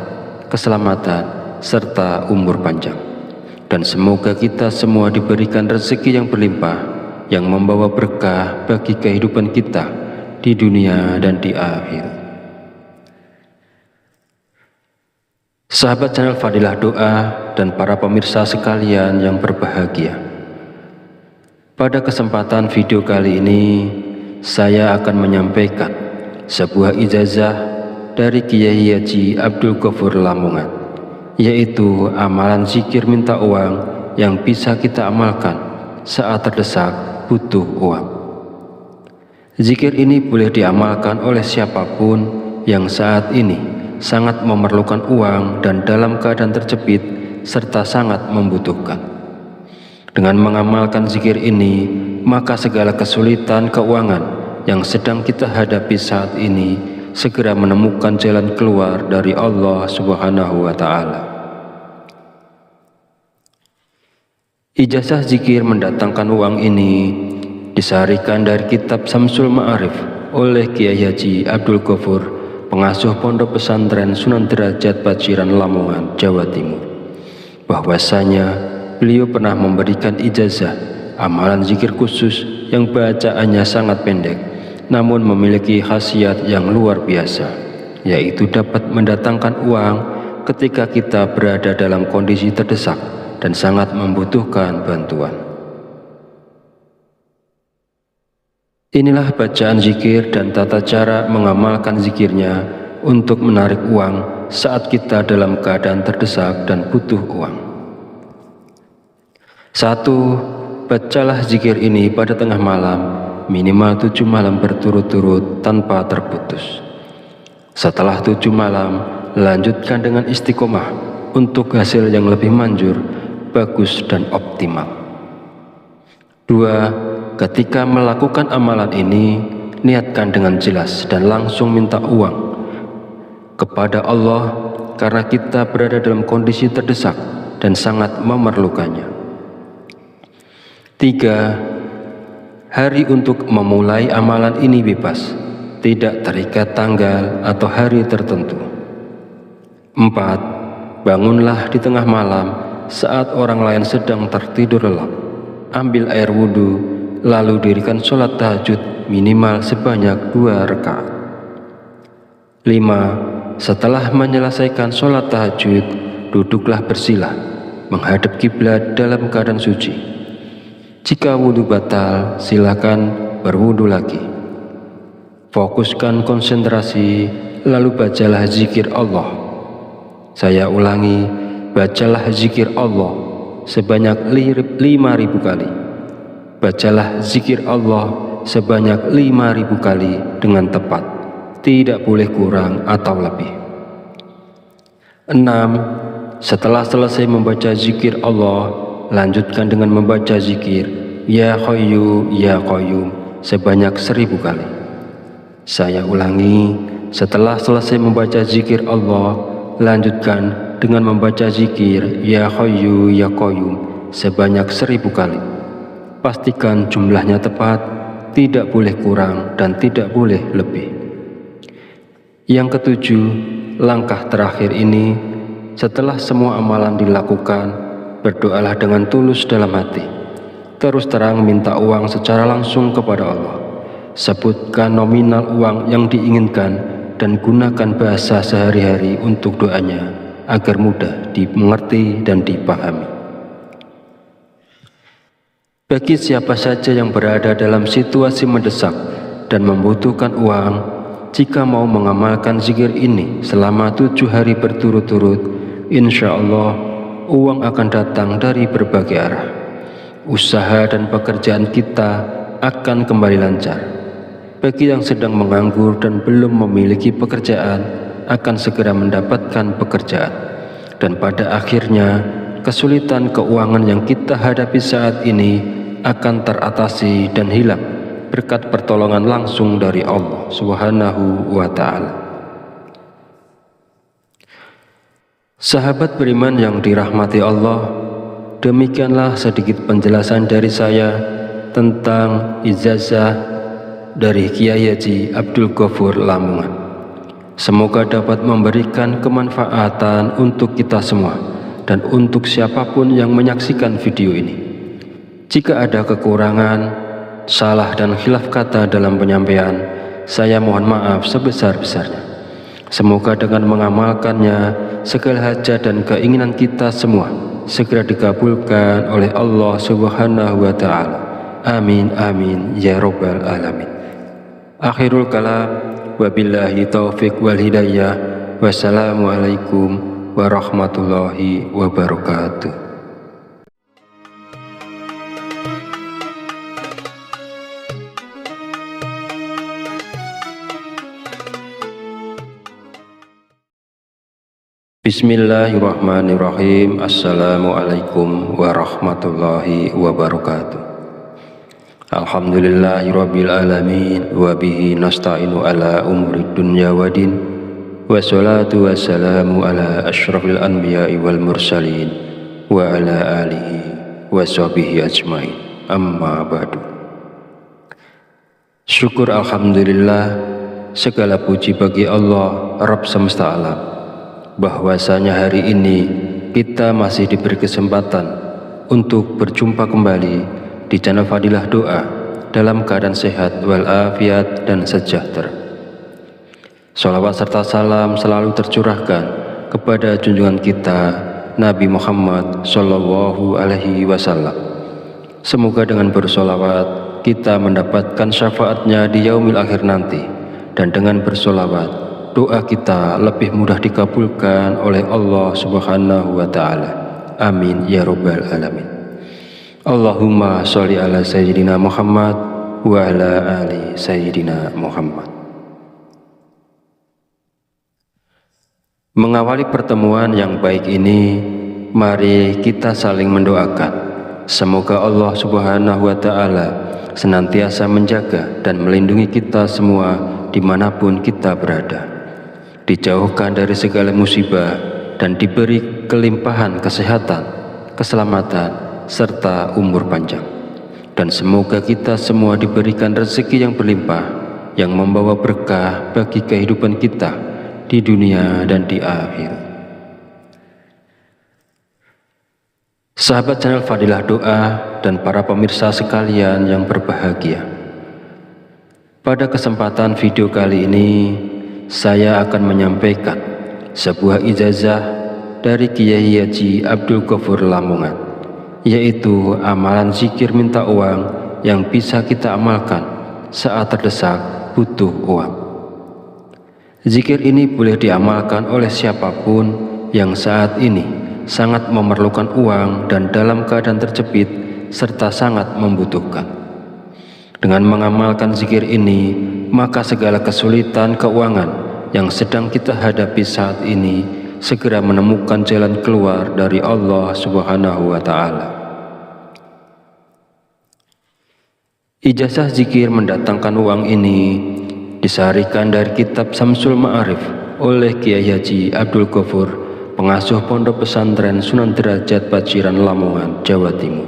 keselamatan, serta umur panjang. Dan semoga kita semua diberikan rezeki yang berlimpah, yang membawa berkah bagi kehidupan kita di dunia dan di akhirat. Sahabat channel Fadilah Doa dan para pemirsa sekalian yang berbahagia, pada kesempatan video kali ini saya akan menyampaikan sebuah ijazah dari Kiai Haji Abdul Ghafur Lamongan, yaitu amalan zikir minta uang yang bisa kita amalkan saat terdesak butuh uang. Zikir ini boleh diamalkan oleh siapapun yang saat ini sangat memerlukan uang dan dalam keadaan terjepit serta sangat membutuhkan. Dengan mengamalkan zikir ini, maka segala kesulitan keuangan yang sedang kita hadapi saat ini segera menemukan jalan keluar dari Allah Subhanahu wa Ta'ala. Ijazah zikir mendatangkan uang ini Disarikan dari kitab Samsul Ma'arif oleh Kiai Haji Abdul Ghafur, pengasuh Pondok Pesantren Sunan Derajat Paciran Lamongan, Jawa Timur, bahwasanya beliau pernah memberikan ijazah amalan zikir khusus yang bacaannya sangat pendek namun memiliki khasiat yang luar biasa, yaitu dapat mendatangkan uang ketika kita berada dalam kondisi terdesak dan sangat membutuhkan bantuan. Inilah bacaan zikir dan tata cara mengamalkan zikirnya untuk menarik uang saat kita dalam keadaan terdesak dan butuh uang. 1. Bacalah zikir ini pada tengah malam, minimal 7 malam berturut-turut tanpa terputus. Setelah 7 malam, lanjutkan dengan istiqomah untuk hasil yang lebih manjur, bagus dan optimal. 2. Ketika melakukan amalan ini, niatkan dengan jelas dan langsung minta uang kepada Allah karena kita berada dalam kondisi terdesak dan sangat memerlukannya. 3. Hari untuk memulai amalan ini bebas, tidak terikat tanggal atau hari tertentu. 4. Bangunlah di tengah malam saat orang lain sedang tertidur lelap. Ambil air wudhu, lalu dirikan sholat tahajud minimal sebanyak 2 rakaat. 5. Setelah menyelesaikan sholat tahajud, duduklah bersila, menghadap kiblat dalam keadaan suci. Jika wudhu batal, silakan berwudhu lagi. Fokuskan konsentrasi, lalu bacalah zikir Allah. Saya ulangi, bacalah zikir Allah sebanyak 5.000 kali. Bacalah zikir Allah sebanyak 5.000 kali dengan tepat, tidak boleh kurang atau lebih. 6. Setelah selesai membaca zikir Allah, lanjutkan dengan membaca zikir Ya Hayyu Ya Qayyum sebanyak 1.000 kali. Saya ulangi, setelah selesai membaca zikir Allah, lanjutkan dengan membaca zikir Ya Hayyu Ya Qayyum sebanyak 1.000 kali. Pastikan jumlahnya tepat, tidak boleh kurang dan tidak boleh lebih. Yang ketujuh, langkah terakhir ini, setelah semua amalan dilakukan, berdoalah dengan tulus dalam hati. Terus terang minta uang secara langsung kepada Allah. Sebutkan nominal uang yang diinginkan dan gunakan bahasa sehari-hari untuk doanya agar mudah dimengerti dan dipahami. Bagi siapa saja yang berada dalam situasi mendesak dan membutuhkan uang, jika mau mengamalkan zikir ini selama 7 hari berturut-turut, insya Allah uang akan datang dari berbagai arah. Usaha dan pekerjaan kita akan kembali lancar. Bagi yang sedang menganggur dan belum memiliki pekerjaan, akan segera mendapatkan pekerjaan. Dan pada akhirnya, kesulitan keuangan yang kita hadapi saat ini akan teratasi dan hilang berkat pertolongan langsung dari Allah Subhanahu wa Ta'ala. Sahabat beriman yang dirahmati Allah, demikianlah sedikit penjelasan dari saya tentang ijazah dari Kiai Haji Abdul Ghafur Lamongan. Semoga dapat memberikan kemanfaatan untuk kita semua dan untuk siapapun yang menyaksikan video ini. Jika ada kekurangan, salah dan khilaf kata dalam penyampaian, saya mohon maaf sebesar-besarnya. Semoga dengan mengamalkannya, segala hajat dan keinginan kita semua segera dikabulkan oleh Allah Subhanahu wa Ta'ala. Amin amin ya rabbal alamin. Akhirul kalam, wabillahi taufiq wal hidayah. Wassalamualaikum warahmatullahi wabarakatuh. Bismillahirrahmanirrahim. Assalamualaikum warahmatullahi wabarakatuh. Alhamdulillahirabbil alamin wa bihi nasta'inu ala umuri dunya waddin. Wassalatu wassalamu ala asyrafil anbiya'i wal mursalin wa ala alihi wa sahbihi ajmain. Amma ba'du. Syukur alhamdulillah, segala puji bagi Allah Rabb semesta alam, bahwasanya hari ini kita masih diberi kesempatan untuk berjumpa kembali di channel Fadilah Doa dalam keadaan sehat walafiat dan sejahtera. Sholawat serta salam selalu tercurahkan kepada junjungan kita Nabi Muhammad Shallallahu Alaihi Wasallam. Semoga dengan bersolawat kita mendapatkan syafaatnya di yaumil akhir nanti, dan dengan bersolawat doa kita lebih mudah dikabulkan oleh Allah Subhanahu wa Ta'ala. Amin ya Rabbal Alamin. Allahumma sholli ala Sayyidina Muhammad wa ala ali Sayyidina Muhammad. Mengawali pertemuan yang baik ini, mari kita saling mendoakan. Semoga Allah Subhanahu wa Ta'ala senantiasa menjaga dan melindungi kita semua dimanapun kita berada, dijauhkan dari segala musibah dan diberi kelimpahan kesehatan, keselamatan, serta umur panjang. Dan semoga kita semua diberikan rezeki yang berlimpah, yang membawa berkah bagi kehidupan kita di dunia dan di akhirat. Sahabat channel Fadilah Doa dan para pemirsa sekalian yang berbahagia, pada kesempatan video kali ini saya akan menyampaikan sebuah ijazah dari Kiai Haji Abdul Ghafur Lamongan, yaitu amalan zikir minta uang yang bisa kita amalkan saat terdesak butuh uang. Zikir ini boleh diamalkan oleh siapapun yang saat ini sangat memerlukan uang dan dalam keadaan terjepit serta sangat membutuhkan. Dengan mengamalkan zikir ini, maka segala kesulitan keuangan yang sedang kita hadapi saat ini segera menemukan jalan keluar dari Allah Subhanahu wa Ta'ala. Ijazah zikir mendatangkan uang ini disarikan dari kitab Samsul Ma'arif oleh Kiai Haji Abdul Ghafur, pengasuh Pondok Pesantren Sunan Derajat Paciran Lamongan, Jawa Timur,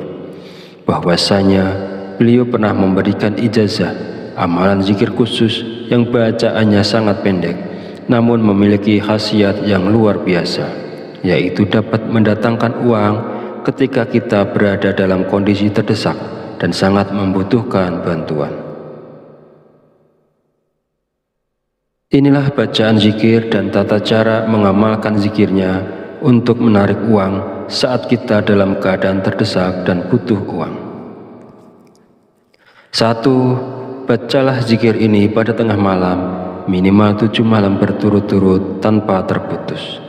bahwasanya beliau pernah memberikan ijazah amalan zikir khusus yang bacaannya sangat pendek namun memiliki khasiat yang luar biasa, yaitu dapat mendatangkan uang ketika kita berada dalam kondisi terdesak dan sangat membutuhkan bantuan. Inilah bacaan zikir dan tata cara mengamalkan zikirnya untuk menarik uang saat kita dalam keadaan terdesak dan butuh uang. 1. Bacalah zikir ini pada tengah malam, minimal 7 malam berturut-turut tanpa terputus.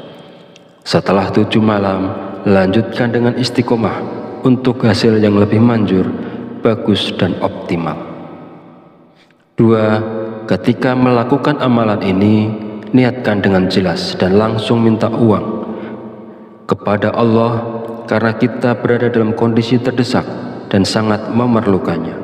Setelah 7 malam, lanjutkan dengan istiqomah untuk hasil yang lebih manjur, bagus dan optimal. 2. Ketika melakukan amalan ini, niatkan dengan jelas dan langsung minta uang kepada Allah karena kita berada dalam kondisi terdesak dan sangat memerlukannya.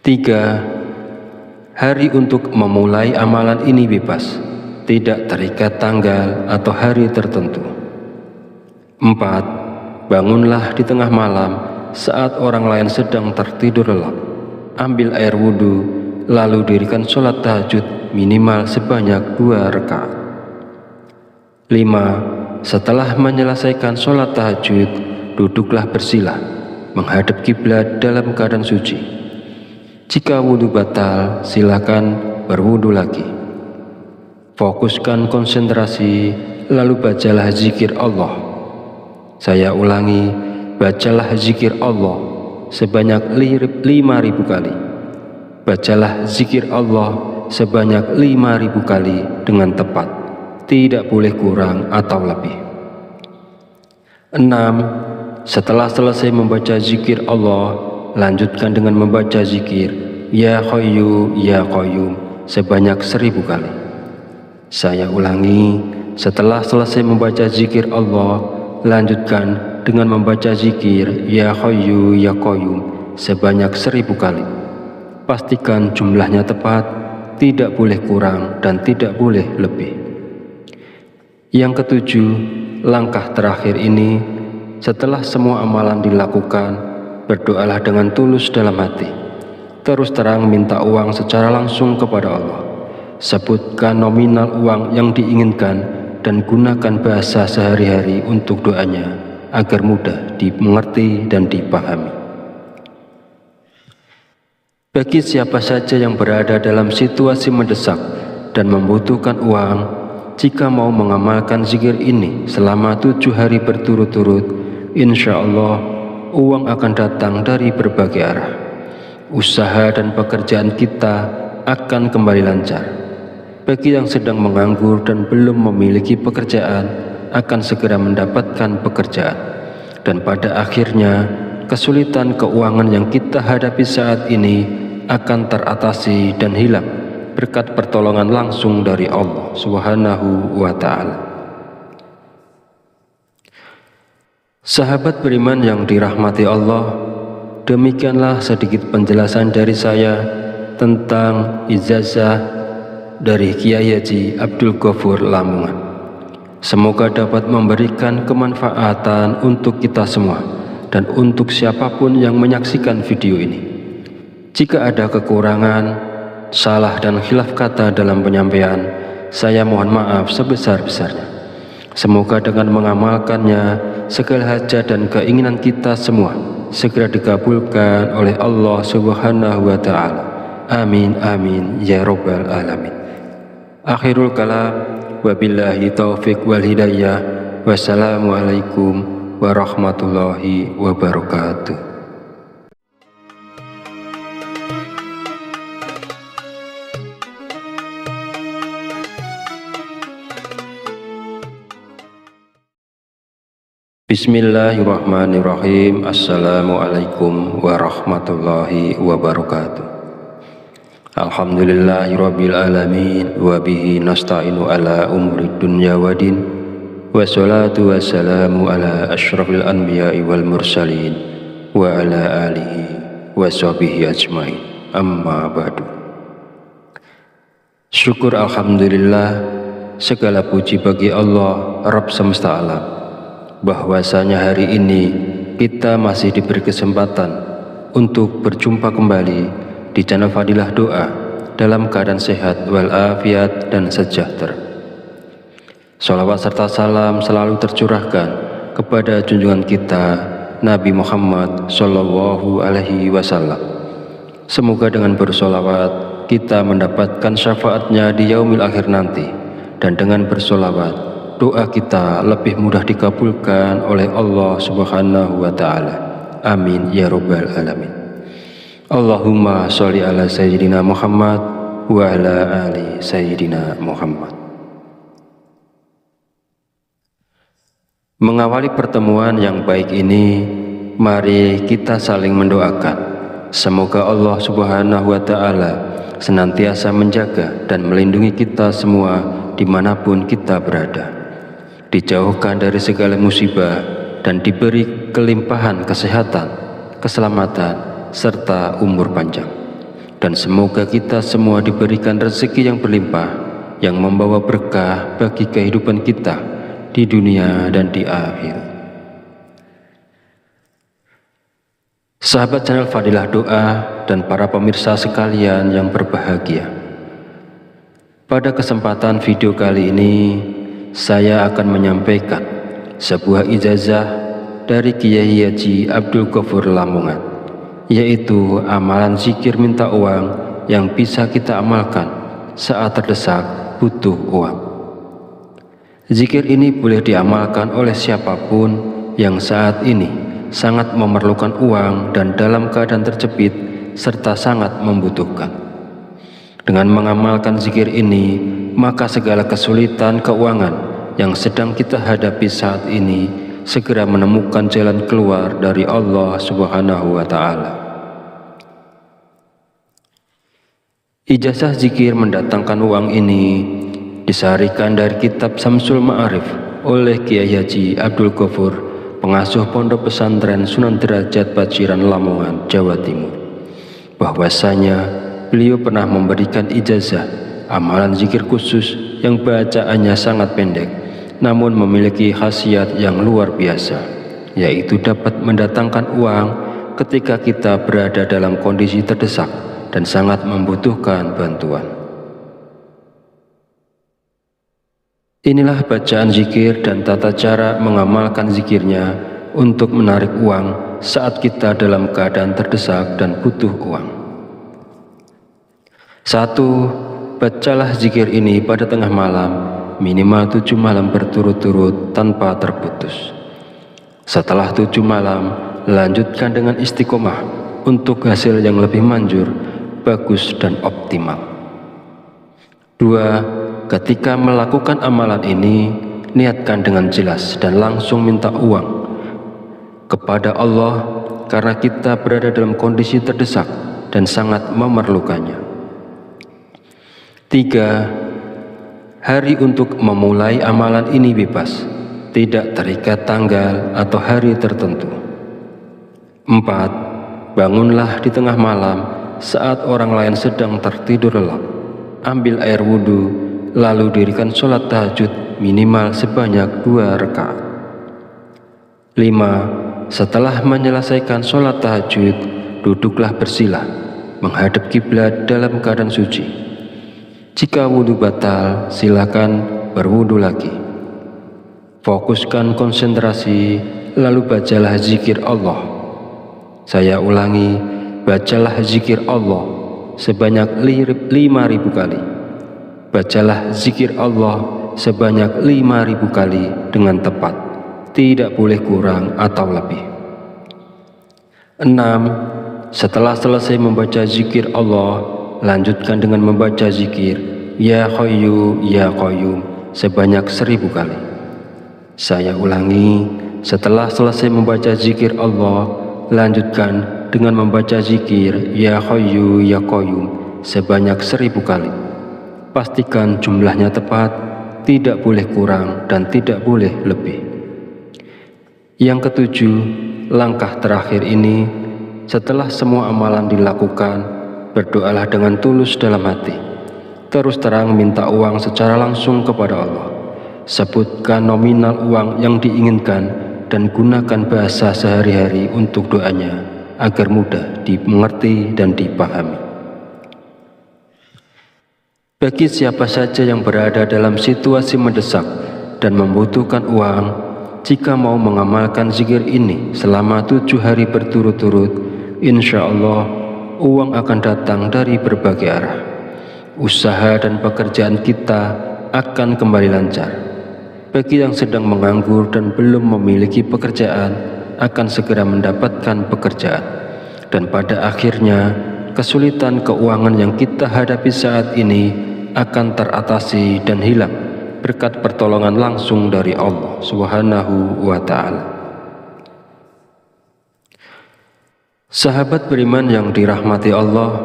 3. Hari untuk memulai amalan ini bebas, tidak terikat tanggal atau hari tertentu. 4. Bangunlah di tengah malam saat orang lain sedang tertidur lelap. Ambil air wudhu, lalu dirikan sholat tahajud minimal sebanyak 2 rakaat. 5. Setelah menyelesaikan sholat tahajud, duduklah bersila menghadap kiblat dalam keadaan suci. Jika wudhu batal, silakan berwudhu lagi. Fokuskan konsentrasi, lalu bacalah zikir Allah. Saya ulangi, bacalah zikir Allah sebanyak 5.000 kali. Bacalah zikir Allah sebanyak 5.000 kali dengan tepat, tidak boleh kurang atau lebih. 6. Setelah selesai membaca zikir Allah, lanjutkan dengan membaca zikir Ya Hayyu Ya Qayyum sebanyak 1.000 kali. Saya ulangi, setelah selesai membaca zikir Allah, lanjutkan dengan membaca zikir Ya Hayyu Ya Qayyum sebanyak 1.000 kali. Pastikan jumlahnya tepat, tidak boleh kurang dan tidak boleh lebih. Yang ketujuh, langkah terakhir ini, setelah semua amalan dilakukan, berdoalah dengan tulus dalam hati. terus terang minta uang secara langsung kepada Allah. Sebutkan nominal uang yang diinginkan dan gunakan bahasa sehari-hari untuk doanya agar mudah dimengerti dan dipahami. Bagi siapa saja yang berada dalam situasi mendesak dan membutuhkan uang, jika mau mengamalkan zikir ini selama 7 hari berturut-turut, insya Allah uang akan datang dari berbagai arah. Usaha dan pekerjaan kita akan kembali lancar. Bagi yang sedang menganggur dan belum memiliki pekerjaan, akan segera mendapatkan pekerjaan. Dan pada akhirnya, kesulitan keuangan yang kita hadapi saat ini akan teratasi dan hilang berkat pertolongan langsung dari Allah Subhanahu wa Ta'ala. Sahabat beriman yang dirahmati Allah, demikianlah sedikit penjelasan dari saya tentang ijazah dari Kiai Haji Abdul Ghafur Lamongan. Semoga dapat memberikan kemanfaatan untuk kita semua dan untuk siapapun yang menyaksikan video ini. Jika ada kekurangan, salah dan khilaf kata dalam penyampaian, saya mohon maaf sebesar-besarnya. Semoga dengan mengamalkannya, segala hajat dan keinginan kita semua segera dikabulkan oleh Allah Subhanahu wa Ta'ala. Amin amin ya rabbal alamin. Akhirul kalam, wabillahi taufiq wal hidayah. Wassalamualaikum warahmatullahi wabarakatuh. Bismillahirrahmanirrahim. Assalamualaikum warahmatullahi wabarakatuh. Alhamdulillahirabbil alamin wa bihi nasta'inu ala umuri dunya waddin. Wassalatu wassalamu ala asyrafil anbiya'i wal mursalin wa ala alihi wa sahbihi ajmain. Amma ba'du. Syukur alhamdulillah, segala puji bagi Allah Rabb semesta alam, bahwasanya hari ini kita masih diberi kesempatan untuk berjumpa kembali di channel Fadilah Doa dalam keadaan sehat walafiat dan sejahtera. Sholawat serta salam selalu tercurahkan kepada junjungan kita Nabi Muhammad Sallallahu Alaihi Wasallam. Semoga dengan bersolawat kita mendapatkan syafaatnya di yaumil akhir nanti, dan dengan bersolawat doa kita lebih mudah dikabulkan oleh Allah Subhanahu wa Ta'ala. Amin ya rabbal alamin. Allahumma sholli ala sayyidina Muhammad wa ala ali sayyidina Muhammad. Mengawali pertemuan yang baik ini, mari kita saling mendoakan. Semoga Allah Subhanahu wa Ta'ala senantiasa menjaga dan melindungi kita semua dimanapun kita berada, dijauhkan dari segala musibah dan diberi kelimpahan kesehatan, keselamatan, serta umur panjang. Dan semoga kita semua diberikan rezeki yang berlimpah, yang membawa berkah bagi kehidupan kita di dunia dan di akhir. Sahabat channel Fadilah Doa dan para pemirsa sekalian yang berbahagia, pada kesempatan video kali ini saya akan menyampaikan sebuah ijazah dari Kiai Haji Abdul Ghafur Lamongan, yaitu amalan zikir minta uang yang bisa kita amalkan saat terdesak butuh uang. Zikir ini boleh diamalkan oleh siapapun yang saat ini sangat memerlukan uang dan dalam keadaan terjepit serta sangat membutuhkan. Dengan mengamalkan zikir ini, maka segala kesulitan keuangan yang sedang kita hadapi saat ini segera menemukan jalan keluar dari Allah Subhanahu wa Ta'ala. Ijazah zikir mendatangkan uang ini disarikan dari kitab Samsul Ma'arif oleh Kiai Haji Abdul Ghafur, pengasuh Pondok Pesantren Sunan Derajat Paciran Lamongan, Jawa Timur, bahwasanya beliau pernah memberikan ijazah amalan zikir khusus yang bacaannya sangat pendek namun memiliki khasiat yang luar biasa, yaitu dapat mendatangkan uang ketika kita berada dalam kondisi terdesak dan sangat membutuhkan bantuan. Inilah bacaan zikir dan tata cara mengamalkan zikirnya untuk menarik uang saat kita dalam keadaan terdesak dan butuh uang. 1. Bacalah zikir ini pada tengah malam, minimal 7 malam berturut-turut tanpa terputus. Setelah 7 malam, lanjutkan dengan istiqomah untuk hasil yang lebih manjur, bagus dan optimal. 2. Ketika melakukan amalan ini, niatkan dengan jelas dan langsung minta uang kepada Allah karena kita berada dalam kondisi terdesak dan sangat memerlukannya. 3. Hari untuk memulai amalan ini bebas, tidak terikat tanggal atau hari tertentu. 4. Bangunlah di tengah malam saat orang lain sedang tertidur lelap. Ambil air wudhu, lalu dirikan sholat tahajud minimal sebanyak 2 rakaat. 5. Setelah menyelesaikan sholat tahajud, duduklah bersila, menghadap kiblat dalam keadaan suci. Jika wudhu batal, silakan berwudhu lagi. Fokuskan konsentrasi, lalu bacalah zikir Allah. Saya ulangi, bacalah zikir Allah sebanyak 5.000 kali. Bacalah zikir Allah sebanyak 5.000 kali dengan tepat, tidak boleh kurang atau lebih. 6. Setelah selesai membaca zikir Allah, lanjutkan dengan membaca zikir Ya Hayyu Ya Qayyum sebanyak 1.000 kali. Saya ulangi, setelah selesai membaca zikir Allah, lanjutkan dengan membaca zikir Ya Hayyu Ya Qayyum sebanyak 1.000 kali. Pastikan jumlahnya tepat, tidak boleh kurang dan tidak boleh lebih. Yang ketujuh, langkah terakhir ini, setelah semua amalan dilakukan, berdoalah dengan tulus dalam hati. Terus terang minta uang secara langsung kepada Allah. Sebutkan nominal uang yang diinginkan dan gunakan bahasa sehari-hari untuk doanya agar mudah dimengerti dan dipahami. Bagi siapa saja yang berada dalam situasi mendesak dan membutuhkan uang, jika mau mengamalkan zikir ini selama 7 hari berturut-turut, insya Allah uang akan datang dari berbagai arah. Usaha dan pekerjaan kita akan kembali lancar. Bagi yang sedang menganggur dan belum memiliki pekerjaan, akan segera mendapatkan pekerjaan. Dan pada akhirnya, kesulitan keuangan yang kita hadapi saat ini akan teratasi dan hilang berkat pertolongan langsung dari Allah Subhanahu wa Ta'ala. Sahabat beriman yang dirahmati Allah,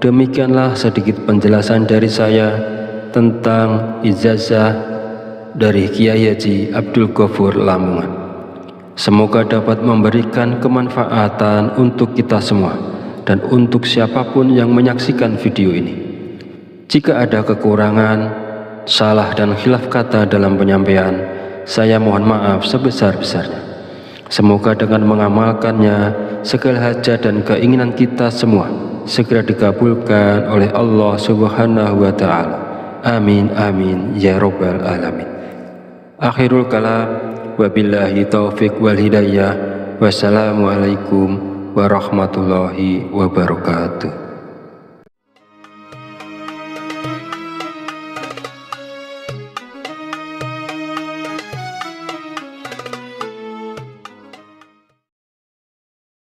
demikianlah sedikit penjelasan dari saya tentang ijazah dari Kiai Haji Abdul Ghafur Lamongan. Semoga dapat memberikan kemanfaatan untuk kita semua dan untuk siapapun yang menyaksikan video ini. Jika ada kekurangan, salah dan khilaf kata dalam penyampaian, saya mohon maaf sebesar-besarnya. Semoga dengan mengamalkannya, segala hajat dan keinginan kita semua segera dikabulkan oleh Allah Subhanahu wa Ta'ala. Amin amin ya rabbal alamin. Akhirul kalam, wabillahi taufiq wal hidayah. Wassalamualaikum warahmatullahi wabarakatuh.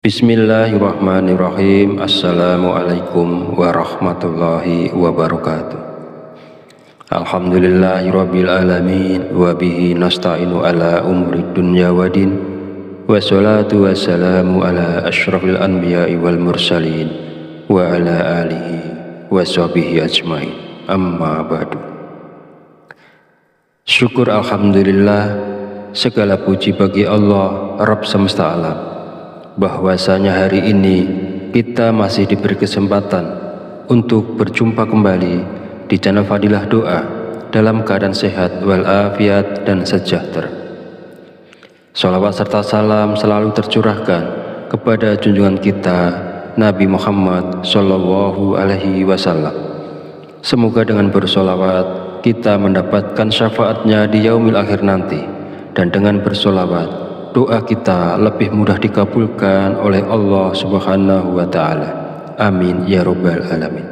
Bismillahirrahmanirrahim. Assalamualaikum warahmatullahi wabarakatuh. Alhamdulillahirabbil alamin wa bihi nasta'inu ala umuri dunya waddin. Wassalatu wassalamu ala asyrafil anbiya'i wal mursalin wa ala alihi wa sahbihi ajmain. Amma ba'du. Syukur alhamdulillah, segala puji bagi Allah Rabb semesta alam, bahwasanya hari ini kita masih diberi kesempatan untuk berjumpa kembali di channel Fadilah Doa dalam keadaan sehat walafiat dan sejahtera. Sholawat serta salam selalu tercurahkan kepada junjungan kita Nabi Muhammad Shallallahu Alaihi Wasallam. Semoga dengan bersolawat kita mendapatkan syafaatnya di yaumil akhir nanti, dan dengan bersolawat doa kita lebih mudah dikabulkan oleh Allah Subhanahu wa Ta'ala. Amin ya Rabbal Alamin.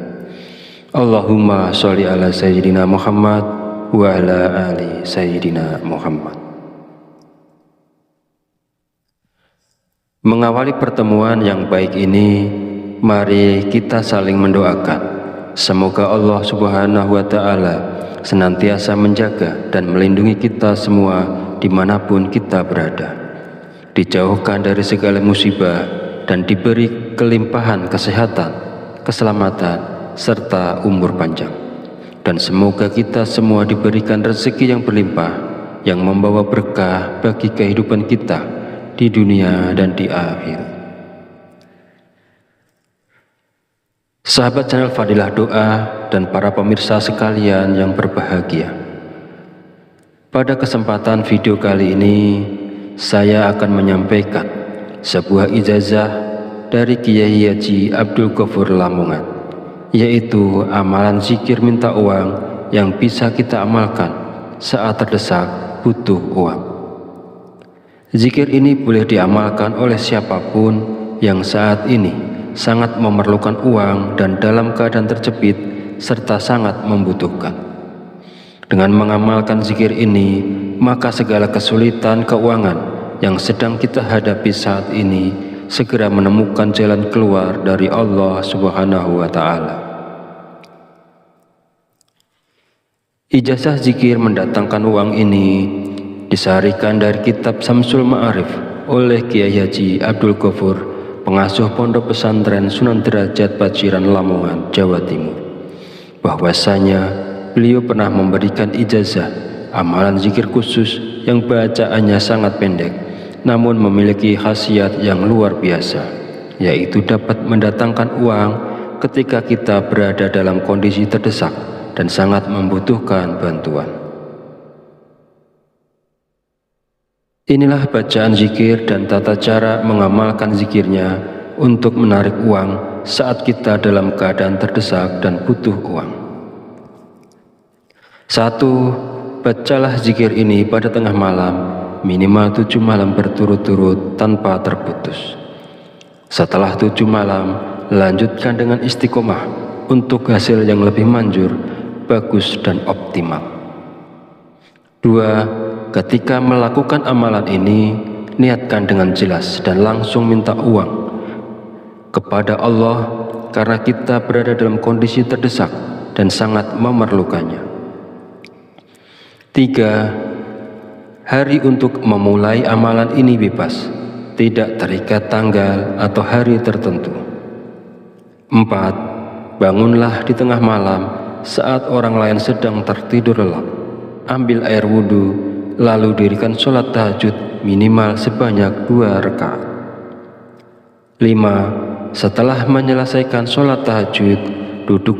Allahumma sholli ala Sayyidina Muhammad wa ala ali Sayyidina Muhammad. Mengawali pertemuan yang baik ini, mari kita saling mendoakan. Semoga Allah Subhanahu wa Ta'ala senantiasa menjaga dan melindungi kita semua dimanapun kita berada, dijauhkan dari segala musibah dan diberi kelimpahan kesehatan, keselamatan, serta umur panjang. Dan semoga kita semua diberikan rezeki yang berlimpah, yang membawa berkah bagi kehidupan kita di dunia dan di akhir. Sahabat channel Fadilah Doa dan para pemirsa sekalian yang berbahagia, pada kesempatan video kali ini saya akan menyampaikan sebuah ijazah dari Kiai Haji Abdul Ghafur Lamongan, yaitu amalan zikir minta uang yang bisa kita amalkan saat terdesak butuh uang. Zikir ini boleh diamalkan oleh siapapun yang saat ini sangat memerlukan uang dan dalam keadaan terjepit serta sangat membutuhkan. Dengan mengamalkan zikir ini, maka segala kesulitan keuangan yang sedang kita hadapi saat ini segera menemukan jalan keluar dari Allah Subhanahu wa Ta'ala. Ijazah zikir mendatangkan uang ini disarikan dari kitab Samsul Ma'arif oleh Kiai Haji Abdul Ghafur, pengasuh Pondok Pesantren Sunan Derajat Paciran Lamongan, Jawa Timur, bahwasanya beliau pernah memberikan ijazah amalan zikir khusus yang bacaannya sangat pendek namun memiliki khasiat yang luar biasa, yaitu dapat mendatangkan uang ketika kita berada dalam kondisi terdesak dan sangat membutuhkan bantuan. Inilah bacaan zikir dan tata cara mengamalkan zikirnya untuk menarik uang saat kita dalam keadaan terdesak dan butuh uang. 1. Bacalah zikir ini pada tengah malam, minimal 7 malam berturut-turut tanpa terputus. Setelah 7 malam, lanjutkan dengan istiqomah untuk hasil yang lebih manjur, bagus dan optimal. 2. Ketika melakukan amalan ini, niatkan dengan jelas dan langsung minta uang kepada Allah karena kita berada dalam kondisi terdesak dan sangat memerlukannya. 3. Hari untuk memulai amalan ini bebas, tidak terikat tanggal atau hari tertentu. 4. Bangunlah di tengah malam saat orang lain sedang tertidur lelap. Ambil air wudhu, lalu dirikan sholat tahajud minimal sebanyak 2 rakaat. 5. Setelah menyelesaikan sholat tahajud, duduk